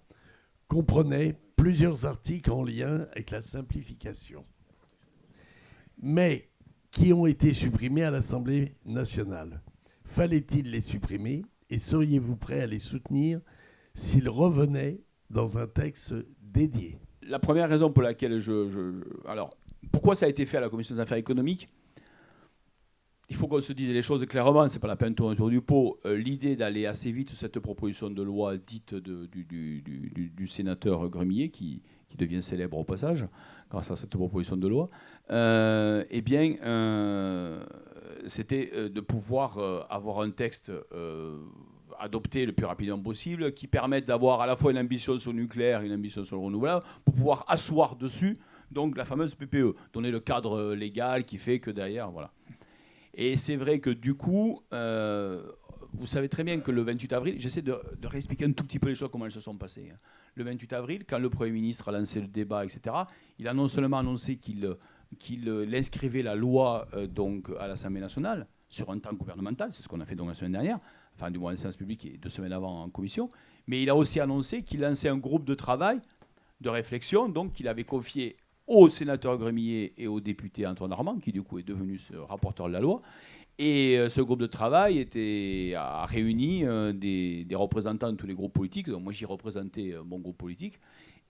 comprenait plusieurs articles en lien avec la simplification, mais qui ont été supprimés à l'Assemblée nationale. Fallait-il les supprimer et seriez-vous prêt à les soutenir s'ils revenaient dans un texte dédié? La première raison pour laquelle alors, pourquoi ça a été fait à la Commission des affaires économiques? Il faut qu'on se dise les choses clairement, c'est pas la peine de tourner autour du pot. L'idée d'aller assez vite sur cette proposition de loi dite du sénateur Gremillet, qui devient célèbre au passage, grâce à cette proposition de loi, c'était de pouvoir avoir un texte adopté le plus rapidement possible, qui permette d'avoir à la fois une ambition sur le nucléaire et une ambition sur le renouvelable, pour pouvoir asseoir dessus donc la fameuse PPE, donner le cadre légal qui fait que derrière, voilà. Et c'est vrai que du coup, vous savez très bien que le 28 avril, j'essaie de réexpliquer un tout petit peu les choses, comment elles se sont passées. Le 28 avril, quand le Premier ministre a lancé le débat, etc., il a non seulement annoncé qu'il inscrivait la loi donc, à l'Assemblée nationale sur un temps gouvernemental, c'est ce qu'on a fait donc la semaine dernière, enfin du moins en séance publique et 2 semaines avant en commission, mais il a aussi annoncé qu'il lançait un groupe de travail, de réflexion, donc qu'il avait confié au sénateur Gremillet et au député Antoine Armand, qui du coup est devenu ce rapporteur de la loi. Et ce groupe de travail a réuni des représentants de tous les groupes politiques. Donc moi, j'y représentais mon groupe politique.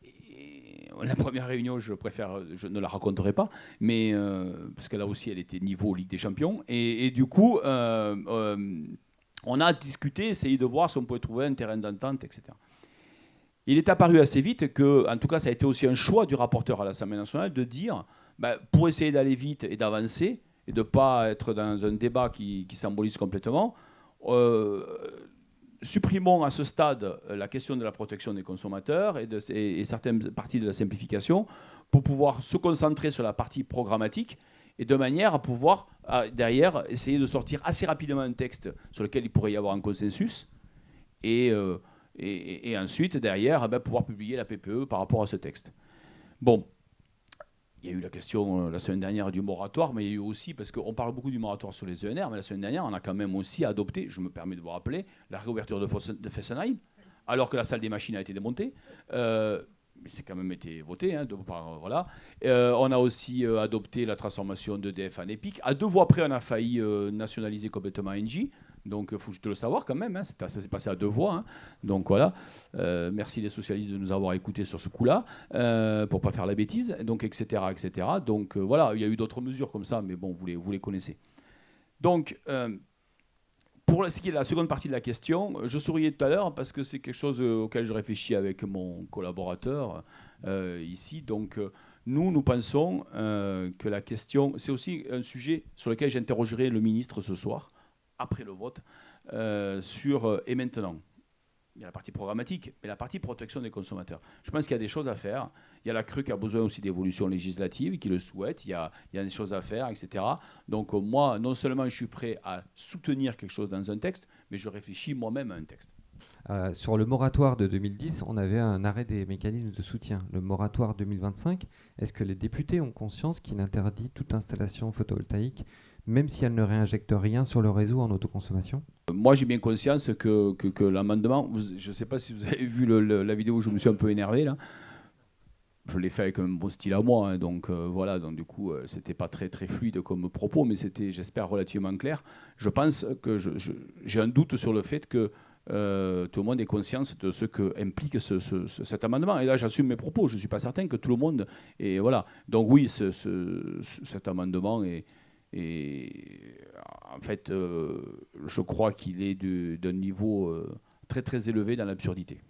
Et la première réunion, je ne la raconterai pas, mais parce que là aussi, elle était niveau Ligue des Champions. Et du coup, on a discuté, essayé de voir si on pouvait trouver un terrain d'entente, etc. Il est apparu assez vite que, en tout cas, ça a été aussi un choix du rapporteur à l'Assemblée nationale de dire, pour essayer d'aller vite et d'avancer, et de ne pas être dans un débat qui s'embolise complètement, supprimons à ce stade la question de la protection des consommateurs et certaines parties de la simplification pour pouvoir se concentrer sur la partie programmatique et de manière à pouvoir, derrière, essayer de sortir assez rapidement un texte sur lequel il pourrait y avoir un consensus et ensuite, derrière, pouvoir publier la PPE par rapport à ce texte. Bon. Il y a eu la question la semaine dernière du moratoire, mais il y a eu aussi, parce qu'on parle beaucoup du moratoire sur les ENR, mais la semaine dernière, on a quand même aussi adopté, je me permets de vous rappeler, la réouverture de Fessenheim, alors que la salle des machines a été démontée. C'est quand même été voté. Voilà. On a aussi adopté la transformation d'EDF en EPIC. À 2 voix près, on a failli nationaliser complètement Engie. Donc, il faut juste le savoir quand même. Ça s'est passé à 2 voix. Donc, voilà. Merci les socialistes de nous avoir écoutés sur ce coup-là, pour ne pas faire la bêtise. Donc, etc. etc. Donc, voilà. Il y a eu d'autres mesures comme ça, mais bon, vous les connaissez. Donc, pour ce qui est de la seconde partie de la question, je souriais tout à l'heure parce que c'est quelque chose auquel je réfléchis avec mon collaborateur ici. Donc, nous pensons que la question, c'est aussi un sujet sur lequel j'interrogerai le ministre ce soir, après le vote, sur et maintenant. Il y a la partie programmatique, mais la partie protection des consommateurs. Je pense qu'il y a des choses à faire. Il y a la CRU qui a besoin aussi d'évolution législative, qui le souhaite. Il y a des choses à faire, etc. Donc moi, non seulement je suis prêt à soutenir quelque chose dans un texte, mais je réfléchis moi-même à un texte. Sur le moratoire de 2010, on avait un arrêt des mécanismes de soutien. Le moratoire 2025, est-ce que les députés ont conscience qu'il interdit toute installation photovoltaïque, même si elle ne réinjecte rien sur le réseau en autoconsommation ? Moi, j'ai bien conscience que l'amendement, je ne sais pas si vous avez vu la vidéo où je me suis un peu énervé, là. Je l'ai fait avec un bon style à moi, donc voilà, donc du coup, c'était pas très, très fluide comme propos, mais c'était, j'espère, relativement clair. Je pense que j'ai un doute sur le fait que tout le monde ait conscience de ce que implique cet amendement. Et là, j'assume mes propos. Je ne suis pas certain que tout le monde... Et voilà. Donc oui, cet amendement est en fait, je crois qu'il est d'un niveau très très élevé dans l'absurdité.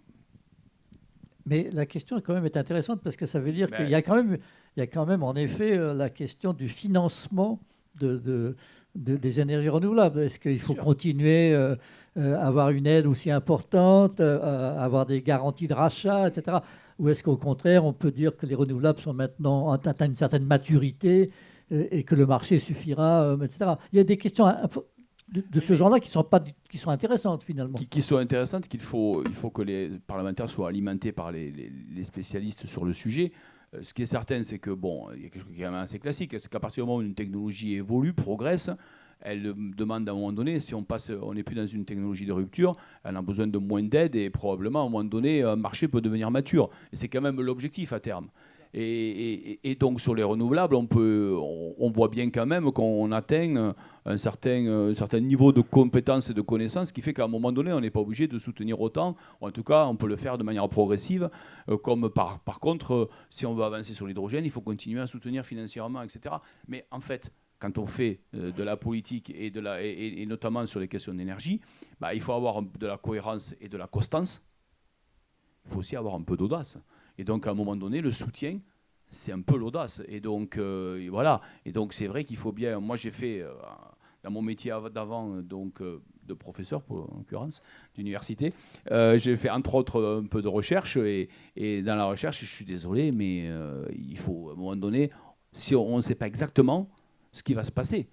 Mais la question quand même est intéressante parce que ça veut dire qu'il y a quand même en effet la question du financement des énergies renouvelables. Est-ce qu'il faut continuer à avoir une aide aussi importante, avoir des garanties de rachat, etc. Ou est-ce qu'au contraire, on peut dire que les renouvelables sont maintenant atteints une certaine maturité et que le marché suffira, etc. Il y a des questions de ce genre-là qui sont intéressantes finalement. Qui sont intéressantes, il faut que les parlementaires soient alimentés par les spécialistes sur le sujet. Ce qui est certain, c'est que, bon, il y a quelque chose qui est quand même assez classique, c'est qu'à partir du moment où une technologie évolue, progresse, elle demande à un moment donné, si on n'est plus dans une technologie de rupture, elle a besoin de moins d'aide et probablement à un moment donné, un marché peut devenir mature. Et c'est quand même l'objectif à terme. Et donc sur les renouvelables, on voit bien quand même qu'on atteint un certain niveau de compétence et de connaissance qui fait qu'à un moment donné, on n'est pas obligé de soutenir autant. Ou en tout cas, on peut le faire de manière progressive. Comme par contre, si on veut avancer sur l'hydrogène, il faut continuer à soutenir financièrement, etc. Mais en fait, quand on fait de la politique et notamment sur les questions d'énergie, il faut avoir de la cohérence et de la constance. Il faut aussi avoir un peu d'audace. Et donc, à un moment donné, le soutien, c'est un peu l'audace. Et donc, voilà. Et donc, c'est vrai qu'il faut bien... Moi, j'ai fait, dans mon métier d'avant, donc de professeur, en l'occurrence, d'université, j'ai fait, entre autres, un peu de recherche. Et dans la recherche, je suis désolé, mais il faut, à un moment donné, si on ne sait pas exactement ce qui va se passer.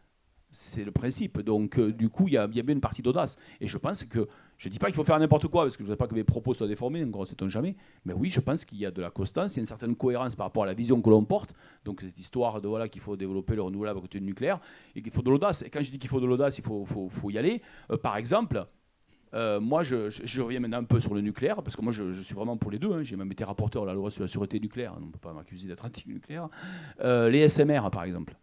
C'est le principe. Donc, du coup, il y a bien une partie d'audace. Et je pense que... Je ne dis pas qu'il faut faire n'importe quoi, parce que je ne veux pas que mes propos soient déformés, encore sait-on jamais. Mais oui, je pense qu'il y a de la constance, il y a une certaine cohérence par rapport à la vision que l'on porte. Donc, cette histoire de qu'il faut développer le renouvelable à côté du nucléaire, et qu'il faut de l'audace. Et quand je dis qu'il faut de l'audace, il faut y aller. Par exemple, moi, je reviens maintenant un peu sur le nucléaire, parce que moi, je suis vraiment pour les deux. J'ai même été rapporteur de la loi sur la sûreté nucléaire. On ne peut pas m'accuser d'être anti-nucléaire. Les SMR, par exemple.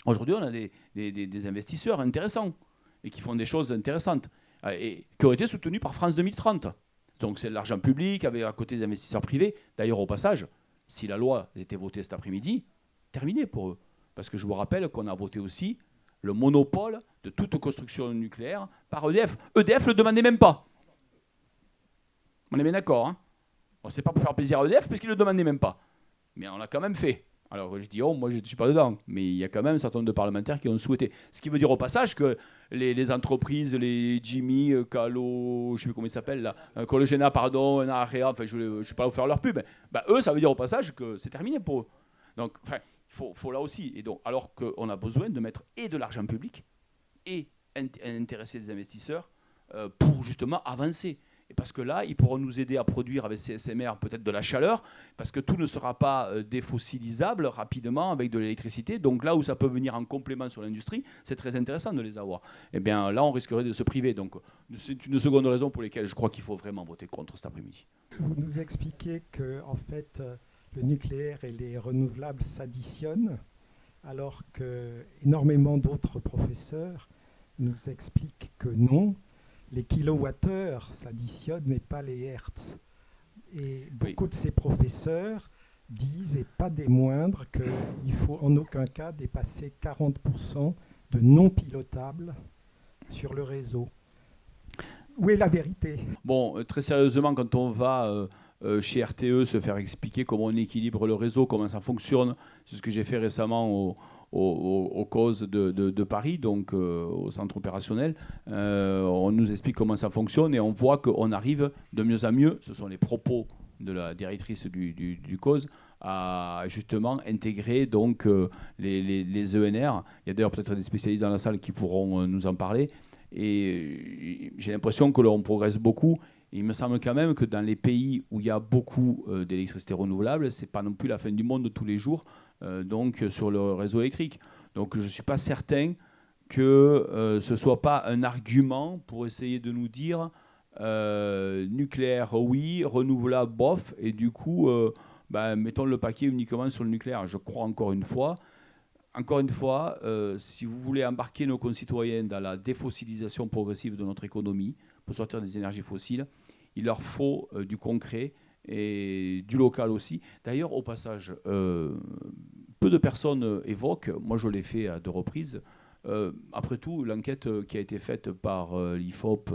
Aujourd'hui, on a des investisseurs intéressants et qui font des choses intéressantes et qui ont été soutenus par France 2030. Donc c'est de l'argent public avec à côté des investisseurs privés. D'ailleurs, au passage, si la loi était votée cet après-midi, terminé pour eux. Parce que je vous rappelle qu'on a voté aussi le monopole de toute construction nucléaire par EDF. EDF ne le demandait même pas. On est bien d'accord, hein. Bon, c'est pas pour faire plaisir à EDF, parce qu'ils ne le demandaient même pas. Mais on l'a quand même fait. Alors je dis, moi je ne suis pas dedans, mais il y a quand même un certain nombre de parlementaires qui ont souhaité. Ce qui veut dire au passage que les entreprises, les Jimmy, Calo, je ne sais plus comment ils s'appellent là, Cologena, pardon, Area, enfin je ne vais pas vous faire leur pub, mais eux, ça veut dire au passage que c'est terminé pour eux. Donc il faut là aussi, et donc, alors qu'on a besoin de mettre et de l'argent public et intéresser des investisseurs pour justement avancer. Et parce que là, ils pourront nous aider à produire avec CSMR peut-être de la chaleur, parce que tout ne sera pas défossilisable rapidement avec de l'électricité. Donc là où ça peut venir en complément sur l'industrie, c'est très intéressant de les avoir. Et bien là, on risquerait de se priver. Donc c'est une seconde raison pour laquelle je crois qu'il faut vraiment voter contre cet après-midi. Vous nous expliquez que en fait, le nucléaire et les renouvelables s'additionnent, alors que énormément d'autres professeurs nous expliquent que non. Les kilowattheures s'additionnent, mais pas les hertz. Et beaucoup de ces professeurs disent, et pas des moindres, qu'il faut en aucun cas dépasser 40% de non pilotables sur le réseau. Où est la vérité ? Bon, très sérieusement, quand on va chez RTE se faire expliquer comment on équilibre le réseau, comment ça fonctionne, c'est ce que j'ai fait récemment aux causes de Paris, donc au centre opérationnel. On nous explique comment ça fonctionne et on voit qu'on arrive de mieux en mieux, ce sont les propos de la directrice du cause, à justement intégrer donc, les ENR. Il y a d'ailleurs peut-être des spécialistes dans la salle qui pourront nous en parler. Et j'ai l'impression que l'on progresse beaucoup. Il me semble quand même que dans les pays où il y a beaucoup d'électricité renouvelable, ce n'est pas non plus la fin du monde tous les jours. Donc sur le réseau électrique. Donc je ne suis pas certain que ce ne soit pas un argument pour essayer de nous dire nucléaire oui, renouvelable bof, et du coup mettons le paquet uniquement sur le nucléaire. Je crois encore une fois, si vous voulez embarquer nos concitoyens dans la défossilisation progressive de notre économie, pour sortir des énergies fossiles, il leur faut du concret et du local aussi. D'ailleurs, au passage, peu de personnes évoquent, moi je l'ai fait à 2 reprises, après tout, l'enquête qui a été faite par l'IFOP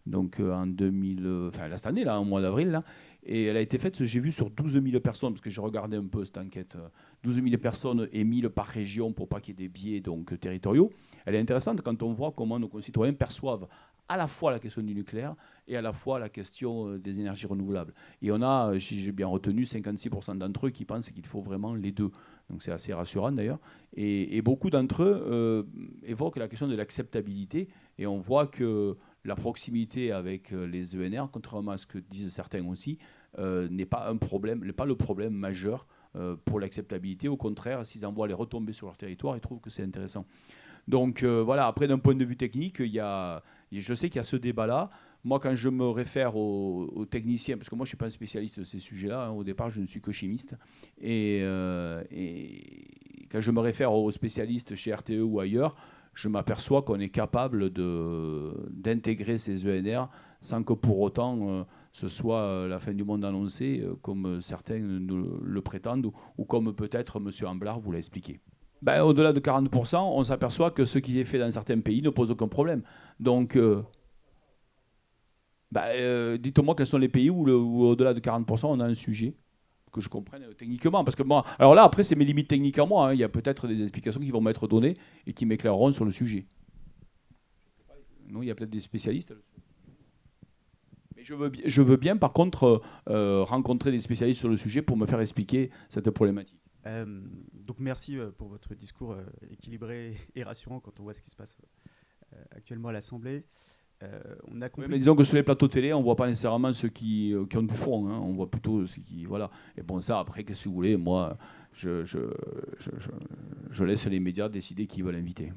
donc en 2000, enfin cette année, là, au mois d'avril, là, et elle a été faite, j'ai vu, sur 12 000 personnes, parce que j'ai regardé un peu cette enquête, 12 000 personnes et 1000 par région pour pas qu'il y ait des biais donc, territoriaux. Elle est intéressante quand on voit comment nos concitoyens perçoivent à la fois la question du nucléaire et à la fois la question des énergies renouvelables. Et on a, j'ai bien retenu, 56% d'entre eux qui pensent qu'il faut vraiment les deux. Donc c'est assez rassurant d'ailleurs. Et beaucoup d'entre eux évoquent la question de l'acceptabilité. Et on voit que la proximité avec les ENR, contrairement à ce que disent certains aussi, n'est pas un problème, n'est pas le problème majeur pour l'acceptabilité. Au contraire, s'ils en voient les retombées sur leur territoire, ils trouvent que c'est intéressant. Donc voilà, après d'un point de vue technique, je sais qu'il y a ce débat-là. Moi, quand je me réfère aux techniciens, parce que moi je ne suis pas un spécialiste de ces sujets-là, hein, au départ je ne suis que chimiste, et quand je me réfère aux spécialistes chez RTE ou ailleurs, je m'aperçois qu'on est capable d'intégrer ces ENR sans que pour autant ce soit la fin du monde annoncée, comme certains le prétendent, ou comme peut-être M. Amblard vous l'a expliqué. Au-delà de 40%, on s'aperçoit que ce qui est fait dans certains pays ne pose aucun problème. Donc, dites-moi quels sont les pays où au-delà de 40%, on a un sujet, que je comprenne techniquement. Parce que moi, alors là, après, c'est mes limites techniques à moi. Hein. Il y a peut-être des explications qui vont m'être données et qui m'éclaireront sur le sujet. Non, il y a peut-être des spécialistes. Mais je veux bien, par contre, rencontrer des spécialistes sur le sujet pour me faire expliquer cette problématique. Donc merci pour votre discours équilibré et rassurant quand on voit ce qui se passe actuellement à l'Assemblée. On a compris. Oui, mais disons que sur les plateaux télé, on ne voit pas nécessairement ceux qui ont du fond. Hein. On voit plutôt ceux qui... Voilà. Et bon, ça, après, qu'est-ce que vous voulez, moi, je laisse les médias décider qui veulent inviter.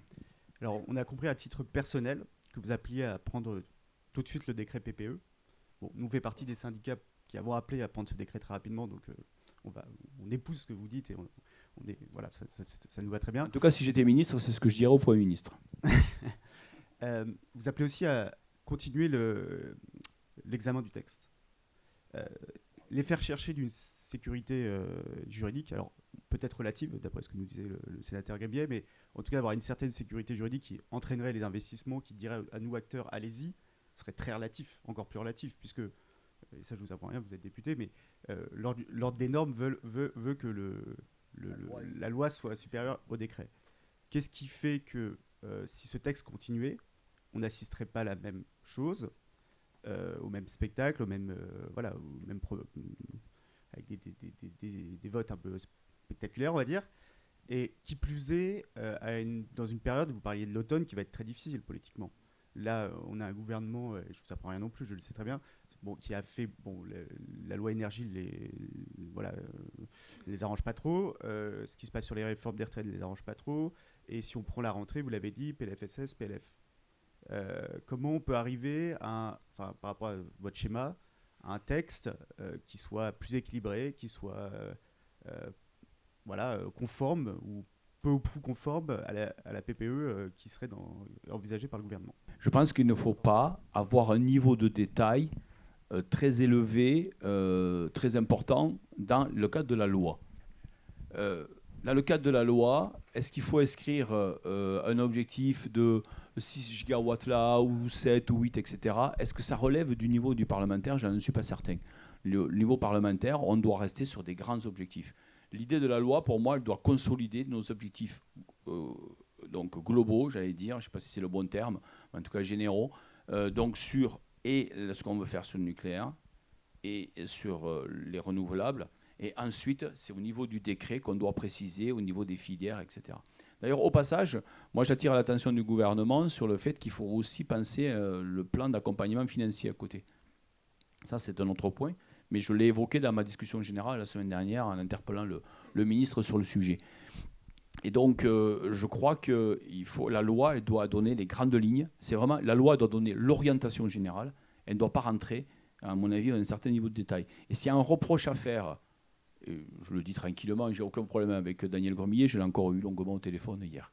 Alors, on a compris à titre personnel que vous appeliez à prendre tout de suite le décret PPE. Bon, nous, on fait partie des syndicats qui avons appelé à prendre ce décret très rapidement, donc on épouse ce que vous dites et voilà, ça nous va très bien. En tout cas, si j'étais ministre, c'est ce que je dirais au Premier ministre. Vous appelez aussi à continuer l'examen du texte. les faire chercher d'une sécurité juridique, alors peut-être relative, d'après ce que nous disait le sénateur Gabier, mais en tout cas avoir une certaine sécurité juridique qui entraînerait les investissements, qui dirait à nous acteurs, allez-y, serait très relatif, encore plus relatif, puisque, et ça je vous apprends rien, vous êtes député, mais l'ordre des normes veut que la loi soit supérieure au décret. Qu'est-ce qui fait que si ce texte continuait, on n'assisterait pas à la même chose, au même spectacle, avec des votes un peu spectaculaires, on va dire, et qui plus est, dans une période, vous parliez de l'automne, qui va être très difficile politiquement. Là, on a un gouvernement, et je ne vous apprends rien non plus, je le sais très bien, qui a fait la loi énergie les arrange pas trop, ce qui se passe sur les réformes des retraites ne les arrange pas trop, et si on prend la rentrée, vous l'avez dit, PLFSS, PLF. Comment on peut arriver par rapport à votre schéma, à un texte qui soit plus équilibré, qui soit conforme ou peu ou prou conforme à la PPE qui serait envisagée par le gouvernement? Je pense qu'il ne faut pas avoir un niveau de détail très élevé, très important dans le cadre de la loi. Dans le cadre de la loi, est-ce qu'il faut inscrire un objectif de 6 gigawatts là, ou 7 ou 8, etc. Est-ce que ça relève du niveau du parlementaire? Je n'en suis pas certain. Le niveau parlementaire, on doit rester sur des grands objectifs. L'idée de la loi, pour moi, elle doit consolider nos objectifs donc globaux, j'allais dire, je ne sais pas si c'est le bon terme, mais en tout cas généraux, donc sur ce qu'on veut faire sur le nucléaire et sur les renouvelables. Et ensuite, c'est au niveau du décret qu'on doit préciser, au niveau des filières, etc. D'ailleurs, au passage, moi j'attire l'attention du gouvernement sur le fait qu'il faut aussi penser le plan d'accompagnement financier à côté. Ça, c'est un autre point, mais je l'ai évoqué dans ma discussion générale la semaine dernière en interpellant le ministre sur le sujet. Et donc, je crois que la loi, elle doit donner les grandes lignes. C'est vraiment, la loi doit donner l'orientation générale. Elle ne doit pas rentrer, à mon avis, dans un certain niveau de détail. Et s'il y a un reproche à faire, et je le dis tranquillement, j'ai aucun problème avec Daniel Gremillet, je l'ai encore eu longuement au téléphone hier,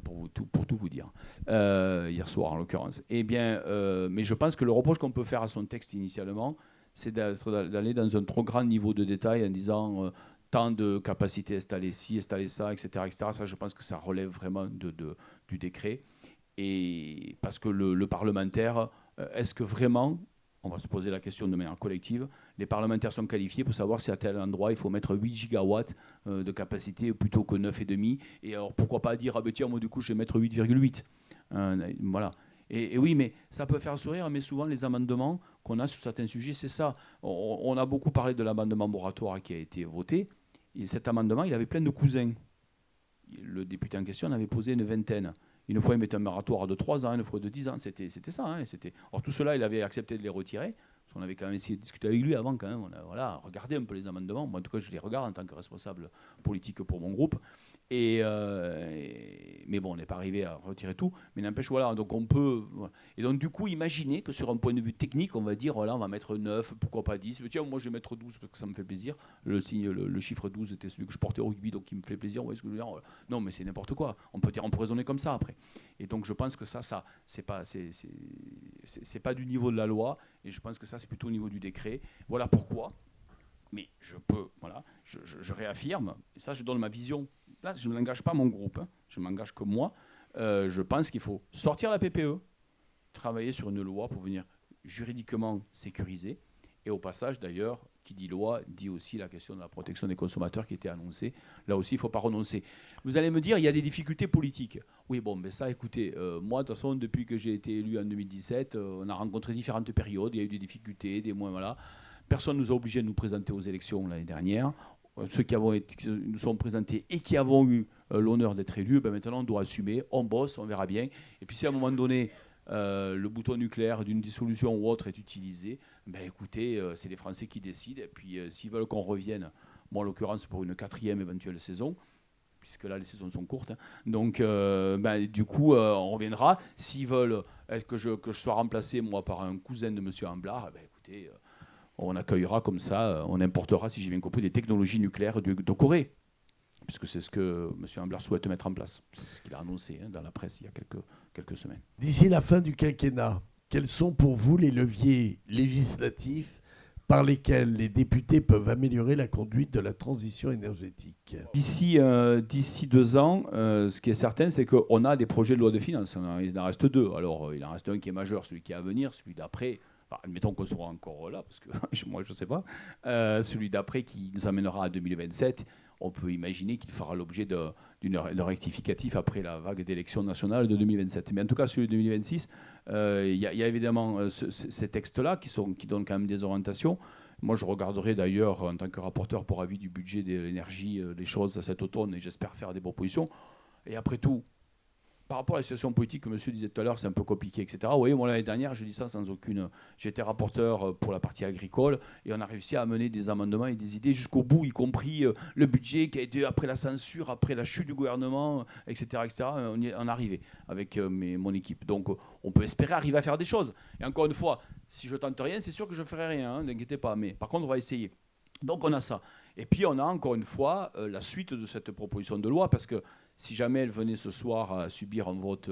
pour tout vous dire, hier soir en l'occurrence. Eh bien, mais je pense que le reproche qu'on peut faire à son texte initialement, c'est d'aller dans un trop grand niveau de détail en disant tant de capacités installées ci, installées ça, etc., etc. Ça, je pense que ça relève vraiment du décret. Et parce que le parlementaire, est-ce que vraiment, on va se poser la question de manière collective, les parlementaires sont qualifiés pour savoir si à tel endroit il faut mettre 8 gigawatts de capacité plutôt que 9,5. Et alors pourquoi pas dire, ah ben tiens, moi du coup je vais mettre 8,8. Voilà. Et oui, mais ça peut faire sourire, mais souvent les amendements qu'on a sur certains sujets, c'est ça. On a beaucoup parlé de l'amendement moratoire qui a été voté. Et cet amendement, il avait plein de cousins. Le député en question en avait posé une vingtaine. Une fois, il mettait un moratoire de 3 ans, une fois de 10 ans. C'était ça. Hein, Or, tout cela, il avait accepté de les retirer. Parce qu'on avait quand même essayé de discuter avec lui avant, quand même. On a regardé un peu les amendements. Moi, en tout cas, je les regarde en tant que responsable politique pour mon groupe. Mais bon, on n'est pas arrivé à retirer tout. Mais n'empêche, voilà, donc on peut... Voilà. Et donc, du coup, imaginez que sur un point de vue technique, on va dire, voilà, on va mettre 9, pourquoi pas 10. Mais tiens, moi, je vais mettre 12 parce que ça me fait plaisir. Le chiffre 12 était celui que je portais au rugby, donc il me fait plaisir. Ouais, ce que je veux dire. Non, mais c'est n'importe quoi. On peut raisonner comme ça après. Et donc, je pense que ça c'est pas du niveau de la loi. Et je pense que ça, c'est plutôt au niveau du décret. Voilà pourquoi. Mais je réaffirme, et ça je donne ma vision, là je n'engage pas mon groupe, hein, je m'engage que moi, je pense qu'il faut sortir la PPE, travailler sur une loi pour venir juridiquement sécuriser, et au passage d'ailleurs, qui dit loi, dit aussi la question de la protection des consommateurs qui était annoncée, là aussi il ne faut pas renoncer. Vous allez me dire, il y a des difficultés politiques. Oui bon, mais ça écoutez, moi de toute façon depuis que j'ai été élu en 2017, on a rencontré différentes périodes, il y a eu des difficultés, des moins, voilà. Personne ne nous a obligés de nous présenter aux élections l'année dernière. Ceux qui nous sont présentés et qui avons eu l'honneur d'être élus, ben maintenant on doit assumer, on bosse, on verra bien. Et puis si à un moment donné, le bouton nucléaire d'une dissolution ou autre est utilisé, ben écoutez, c'est les Français qui décident. Et puis s'ils veulent qu'on revienne, moi en l'occurrence pour une 4e éventuelle saison, puisque là les saisons sont courtes, hein. Donc du coup on reviendra. S'ils veulent que je sois remplacé moi par un cousin de M. Amblard, ben écoutez... on accueillera comme ça, on importera, si j'ai bien compris, des technologies nucléaires de Corée, puisque c'est ce que M. Amblard souhaite mettre en place. C'est ce qu'il a annoncé dans la presse il y a quelques semaines. D'ici la fin du quinquennat, quels sont pour vous les leviers législatifs, par lesquels les députés peuvent améliorer la conduite de la transition énergétique. D'ici 2 ans, ce qui est certain, c'est qu'on a des projets de loi de finances. Il en reste 2. Alors, il en reste un qui est majeur, celui qui est à venir, celui d'après. Enfin, admettons qu'on sera encore là, parce que moi, je ne sais pas. Celui d'après qui nous amènera à 2027. On peut imaginer qu'il fera l'objet d'une rectificatif après la vague d'élections nationales de 2027. Mais en tout cas, celui de 2026, il y a évidemment ces textes-là qui donnent quand même des orientations. Moi, je regarderai d'ailleurs, en tant que rapporteur pour avis du budget de l'énergie, les choses cet automne, et j'espère faire des propositions. Et après tout, par rapport à la situation politique que monsieur disait tout à l'heure, c'est un peu compliqué, etc. Vous voyez, moi, l'année dernière, je dis ça sans aucune... J'étais rapporteur pour la partie agricole et on a réussi à amener des amendements et des idées jusqu'au bout, y compris le budget qui a été après la censure, après la chute du gouvernement, etc. etc. On y est arrivé avec mon équipe. Donc, on peut espérer arriver à faire des choses. Et encore une fois, si je tente rien, c'est sûr que je ne ferai rien, hein, n'inquiétez pas. Mais par contre, on va essayer. Donc, on a ça. Et puis, on a encore une fois la suite de cette proposition de loi, parce que si jamais elle venait ce soir à subir un vote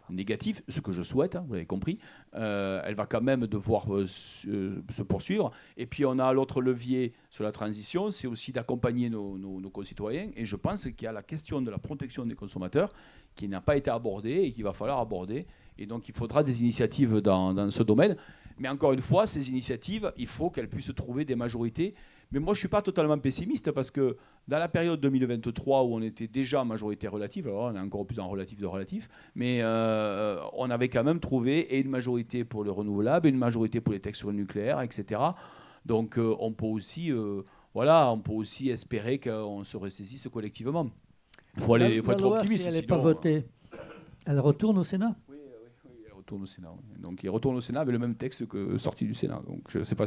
négatif, ce que je souhaite, hein, vous l'avez compris, elle va quand même devoir se poursuivre. Et puis on a l'autre levier sur la transition, c'est aussi d'accompagner nos concitoyens. Et je pense qu'il y a la question de la protection des consommateurs qui n'a pas été abordée et qu'il va falloir aborder. Et donc il faudra des initiatives dans ce domaine. Mais encore une fois, ces initiatives, il faut qu'elles puissent trouver des majorités. Mais moi, je ne suis pas totalement pessimiste parce que dans la période 2023 où on était déjà en majorité relative, alors on est encore plus en relatif de relatif, mais on avait quand même trouvé et une majorité pour le renouvelable et une majorité pour les textes sur le nucléaire, etc. Donc on peut aussi espérer qu'on se ressaisisse collectivement. Il faut être optimiste. Si elle n'est pas votée, elle retourne au Sénat. Retourne au Sénat. Oui. Donc il retourne au Sénat avec le même texte que sorti du Sénat. Donc je ne sais pas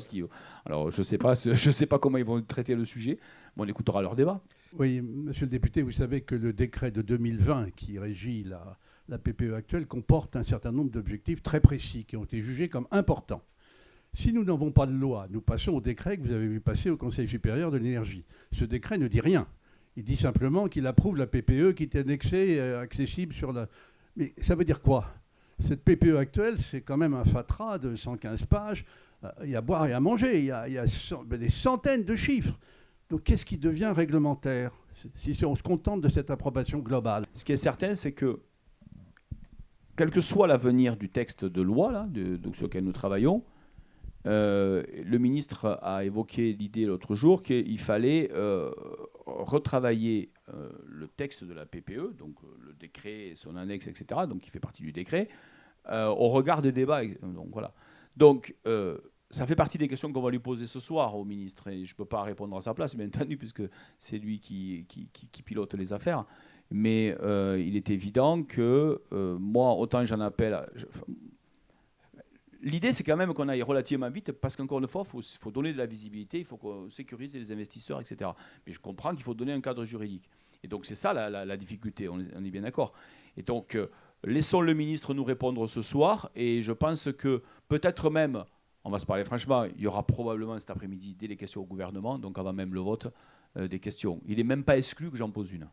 je sais pas comment ils vont traiter le sujet, mais on écoutera leur débat. Oui, monsieur le député, vous savez que le décret de 2020 qui régit la PPE actuelle comporte un certain nombre d'objectifs très précis qui ont été jugés comme importants. Si nous n'avons pas de loi, nous passons au décret que vous avez vu passer au Conseil supérieur de l'énergie. Ce décret ne dit rien. Il dit simplement qu'il approuve la PPE qui est annexée, accessible sur la... Mais ça veut dire quoi ? Cette PPE actuelle, c'est quand même un fatras de 115 pages. Il y a à boire et à manger. Il y a des centaines de chiffres. Donc qu'est-ce qui devient réglementaire si on se contente de cette approbation globale ? Ce qui est certain, c'est que, quel que soit l'avenir du texte de loi là, sur lequel nous travaillons, le ministre a évoqué l'idée l'autre jour qu'il fallait retravailler le texte de la PPE, donc le décret, son annexe, etc., donc qui fait partie du décret, au regard des débats. Donc, voilà. Donc, ça fait partie des questions qu'on va lui poser ce soir au ministre, et je ne peux pas répondre à sa place, bien entendu, puisque c'est lui qui pilote les affaires. Mais il est évident que moi, autant j'en appelle... L'idée, c'est quand même qu'on aille relativement vite, parce qu'encore une fois, il faut donner de la visibilité, il faut qu'on sécurise les investisseurs, etc. Mais je comprends qu'il faut donner un cadre juridique. Et donc, c'est ça la difficulté, on est bien d'accord. Et donc, laissons le ministre nous répondre ce soir, et je pense que peut-être même, on va se parler franchement, il y aura probablement cet après-midi, dès les questions au gouvernement, donc avant même le vote, des questions. Il n'est même pas exclu que j'en pose une.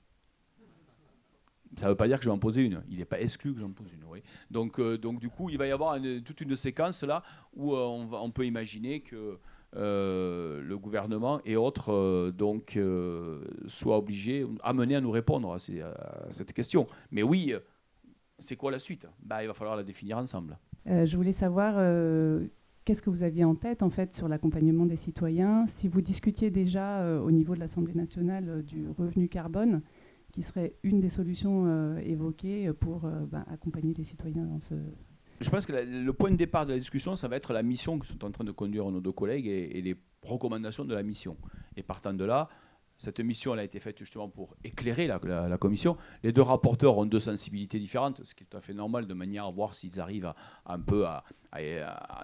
Ça ne veut pas dire que je vais en poser une. Il n'est pas exclu que j'en pose une. Oui. Donc, du coup, il va y avoir toute une séquence là où on peut imaginer que le gouvernement et autres soient obligés, amenés à nous répondre à cette question. Mais oui, c'est quoi la suite ? Il va falloir la définir ensemble. Je voulais savoir qu'est-ce que vous aviez en tête en fait sur l'accompagnement des citoyens. Si vous discutiez déjà au niveau de l'Assemblée nationale du revenu carbone, qui serait une des solutions évoquées pour accompagner les citoyens dans ce... Je pense que le point de départ de la discussion, ça va être la mission que sont en train de conduire nos deux collègues et les recommandations de la mission. Et partant de là, cette mission elle a été faite justement pour éclairer la commission. Les deux rapporteurs ont deux sensibilités différentes, ce qui est tout à fait normal, de manière à voir s'ils arrivent à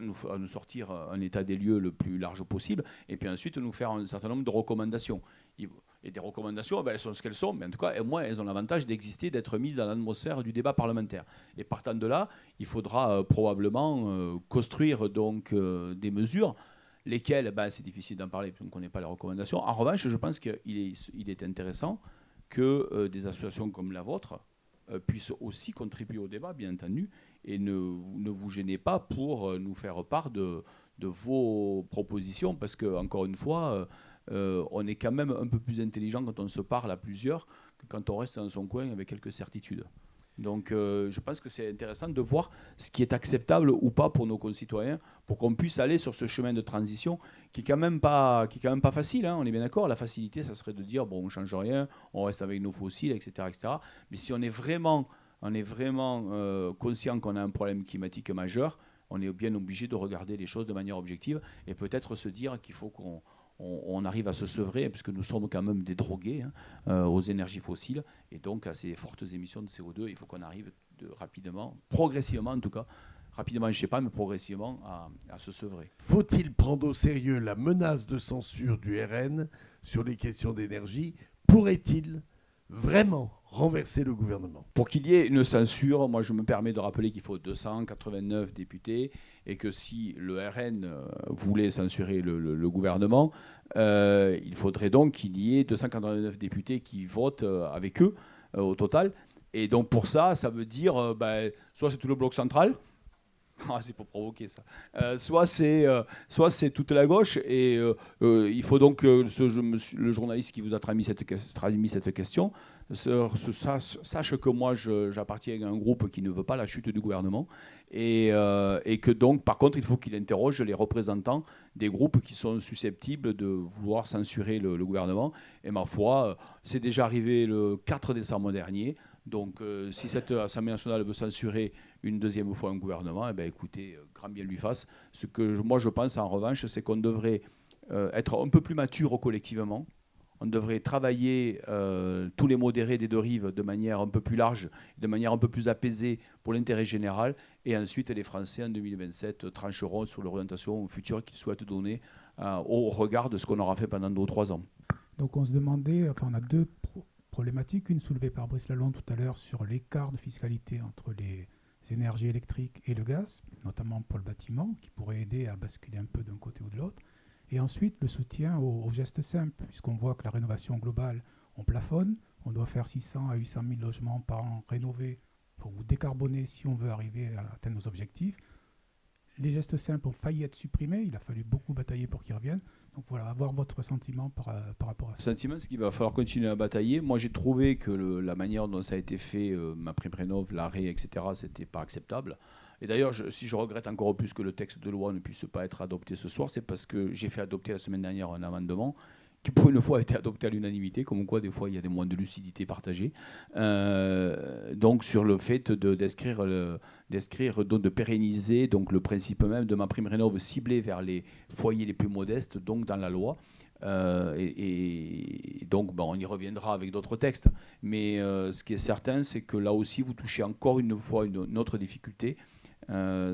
nous sortir un état des lieux le plus large possible, et puis ensuite nous faire un certain nombre de recommandations. Et des recommandations, elles sont ce qu'elles sont, mais en tout cas, au moins, elles ont l'avantage d'exister, d'être mises dans l'atmosphère du débat parlementaire. Et partant de là, il faudra probablement construire donc des mesures, lesquelles, c'est difficile d'en parler, parce qu'on ne connaît pas les recommandations. En revanche, je pense qu'il est intéressant que des associations comme la vôtre puissent aussi contribuer au débat, bien entendu, et ne vous gênez pas pour nous faire part de vos propositions, parce que, encore une fois, on est quand même un peu plus intelligent quand on se parle à plusieurs que quand on reste dans son coin avec quelques certitudes. Donc je pense que c'est intéressant de voir ce qui est acceptable ou pas pour nos concitoyens, pour qu'on puisse aller sur ce chemin de transition qui est quand même pas facile, hein, on est bien d'accord. La facilité, ça serait de dire bon, on ne change rien, on reste avec nos fossiles, etc., etc. Mais si on est vraiment conscient qu'on a un problème climatique majeur, on est bien obligé de regarder les choses de manière objective et peut-être se dire qu'il faut qu'on arrive à se sevrer, puisque nous sommes quand même des drogués aux énergies fossiles, et donc à ces fortes émissions de CO2, il faut qu'on arrive rapidement, progressivement en tout cas, rapidement je ne sais pas, mais progressivement à se sevrer. Faut-il prendre au sérieux la menace de censure du RN sur les questions d'énergie? Pourrait-il vraiment renverser le gouvernement? Pour qu'il y ait une censure, moi je me permets de rappeler qu'il faut 289 députés et que si le RN voulait censurer le gouvernement, il faudrait donc qu'il y ait 289 députés qui votent avec eux au total. Et donc pour ça, ça veut dire soit c'est tout le bloc central, c'est pour provoquer ça, soit c'est toute la gauche, et il faut donc que le journaliste qui vous a transmis cette question sache que moi j'appartiens à un groupe qui ne veut pas la chute du gouvernement, et que donc par contre il faut qu'il interroge les représentants des groupes qui sont susceptibles de vouloir censurer le gouvernement. Et ma foi, c'est déjà arrivé le 4 décembre dernier. Donc si cette Assemblée nationale veut censurer une deuxième fois un gouvernement, eh bien, écoutez, grand bien lui fasse. Ce que moi je pense en revanche, c'est qu'on devrait être un peu plus mature collectivement. On devrait travailler tous les modérés des deux rives de manière un peu plus large, de manière un peu plus apaisée pour l'intérêt général. Et ensuite, les Français, en 2027, trancheront sur l'orientation future qu'ils souhaitent donner au regard de ce qu'on aura fait pendant 2 ou 3 ans. Donc on se demandait, on a deux problématiques. Une soulevée par Brice Lalonde tout à l'heure sur l'écart de fiscalité entre les énergies électriques et le gaz, notamment pour le bâtiment, qui pourrait aider à basculer un peu d'un côté ou de l'autre. Et ensuite, le soutien aux gestes simples, puisqu'on voit que la rénovation globale, on plafonne, on doit faire 600 à 800 000 logements par an rénovés pour décarboner si on veut arriver à atteindre nos objectifs. Les gestes simples ont failli être supprimés, il a fallu beaucoup batailler pour qu'ils reviennent. Donc voilà, avoir votre sentiment par rapport à ça. Le sentiment, c'est qu'il va falloir continuer à batailler. Moi, j'ai trouvé que la manière dont ça a été fait, MaPrimeRénov', l'arrêt, etc., c'était pas acceptable. Et d'ailleurs, si je regrette encore plus que le texte de loi ne puisse pas être adopté ce soir, c'est parce que j'ai fait adopter la semaine dernière un amendement qui, pour une fois, a été adopté à l'unanimité, comme quoi, des fois, il y a des moyens de lucidité partagés. Donc, sur le fait d'inscrire, donc de pérenniser donc, le principe même de MaPrimeRénov' ciblé vers les foyers les plus modestes, donc dans la loi. Et donc, on y reviendra avec d'autres textes. Mais ce qui est certain, c'est que là aussi, vous touchez encore une fois une autre difficulté.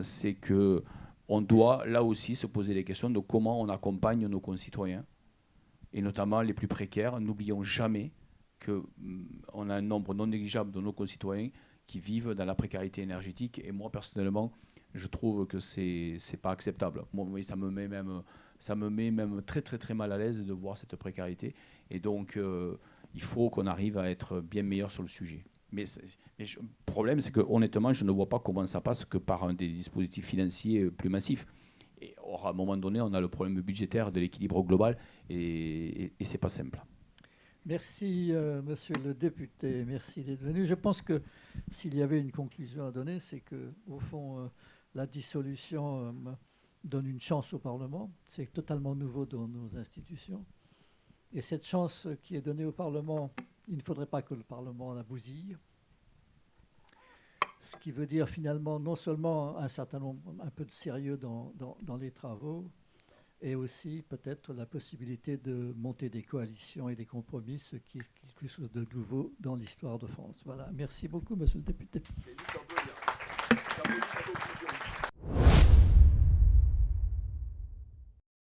C'est qu'on doit là aussi se poser les questions de comment on accompagne nos concitoyens, et notamment les plus précaires. N'oublions jamais qu'on a un nombre non négligeable de nos concitoyens qui vivent dans la précarité énergétique, et moi personnellement je trouve que c'est pas acceptable. Moi, ça me met même très très très mal à l'aise de voir cette précarité, et donc il faut qu'on arrive à être bien meilleur sur le sujet. Mais le problème, c'est que honnêtement, je ne vois pas comment ça passe que par un des dispositifs financiers plus massifs. Et à un moment donné, on a le problème budgétaire de l'équilibre global, et c'est pas simple. Merci, monsieur le député. Merci d'être venu. Je pense que s'il y avait une conclusion à donner, c'est que, au fond, la dissolution donne une chance au Parlement. C'est totalement nouveau dans nos institutions. Et cette chance qui est donnée au Parlement, il ne faudrait pas que le Parlement la bousille. Ce qui veut dire finalement non seulement un peu de sérieux dans les travaux, et aussi peut-être la possibilité de monter des coalitions et des compromis, ce qui est quelque chose de nouveau dans l'histoire de France. Voilà. Merci beaucoup, monsieur le député.